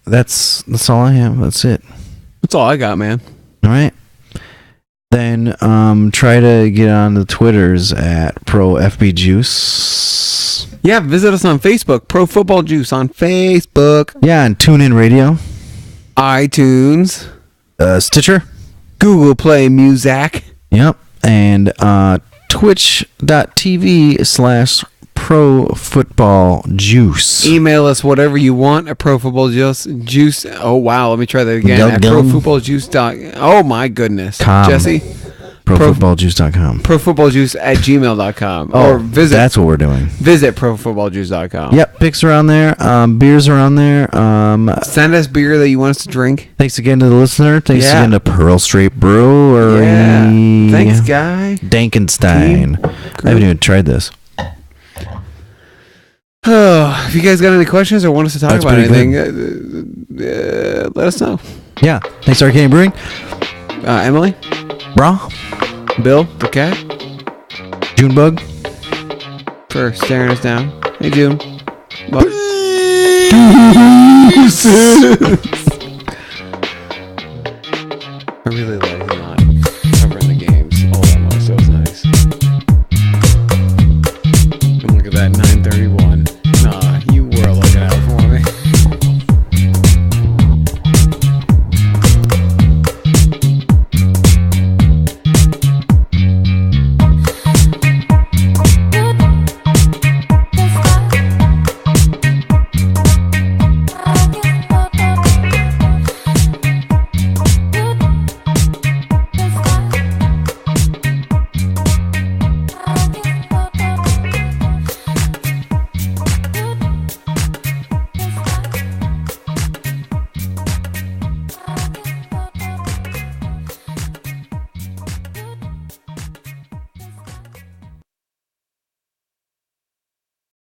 that's all I have. That's it. That's all I got, man. All right. Then try to get on the Twitters at ProFBJuice. Yeah, visit us on Facebook. Pro Football Juice on Facebook. Yeah, and TuneIn Radio. iTunes. Stitcher. Google Play Music. Yep. And twitch.tv/ProFootballJuice. Email us whatever you want at Pro Football Juice. Oh, wow. Let me try that again. Gum, At gum. ProFootballJuice. Oh, my goodness. Com. Jesse. ProFootballJuice.com. ProFootballJuice@gmail.com. Oh, or visit that's what we're doing. visit ProFootballJuice.com. Yep, picks are on there. Beers are on there. Send us beer that you want us to drink. Thanks again to the listener. Thanks Yeah. again to Pearl Street Brewery. Yeah. Thanks, guy. Dankenstein. I haven't even tried this. Oh, if you guys got any questions or want us to talk That's about pretty anything, let us know. Yeah. Thanks, Arcane Brewing. Emily, Bra. Bill, the cat, Junebug. for staring us down. Hey, June. Bye. I really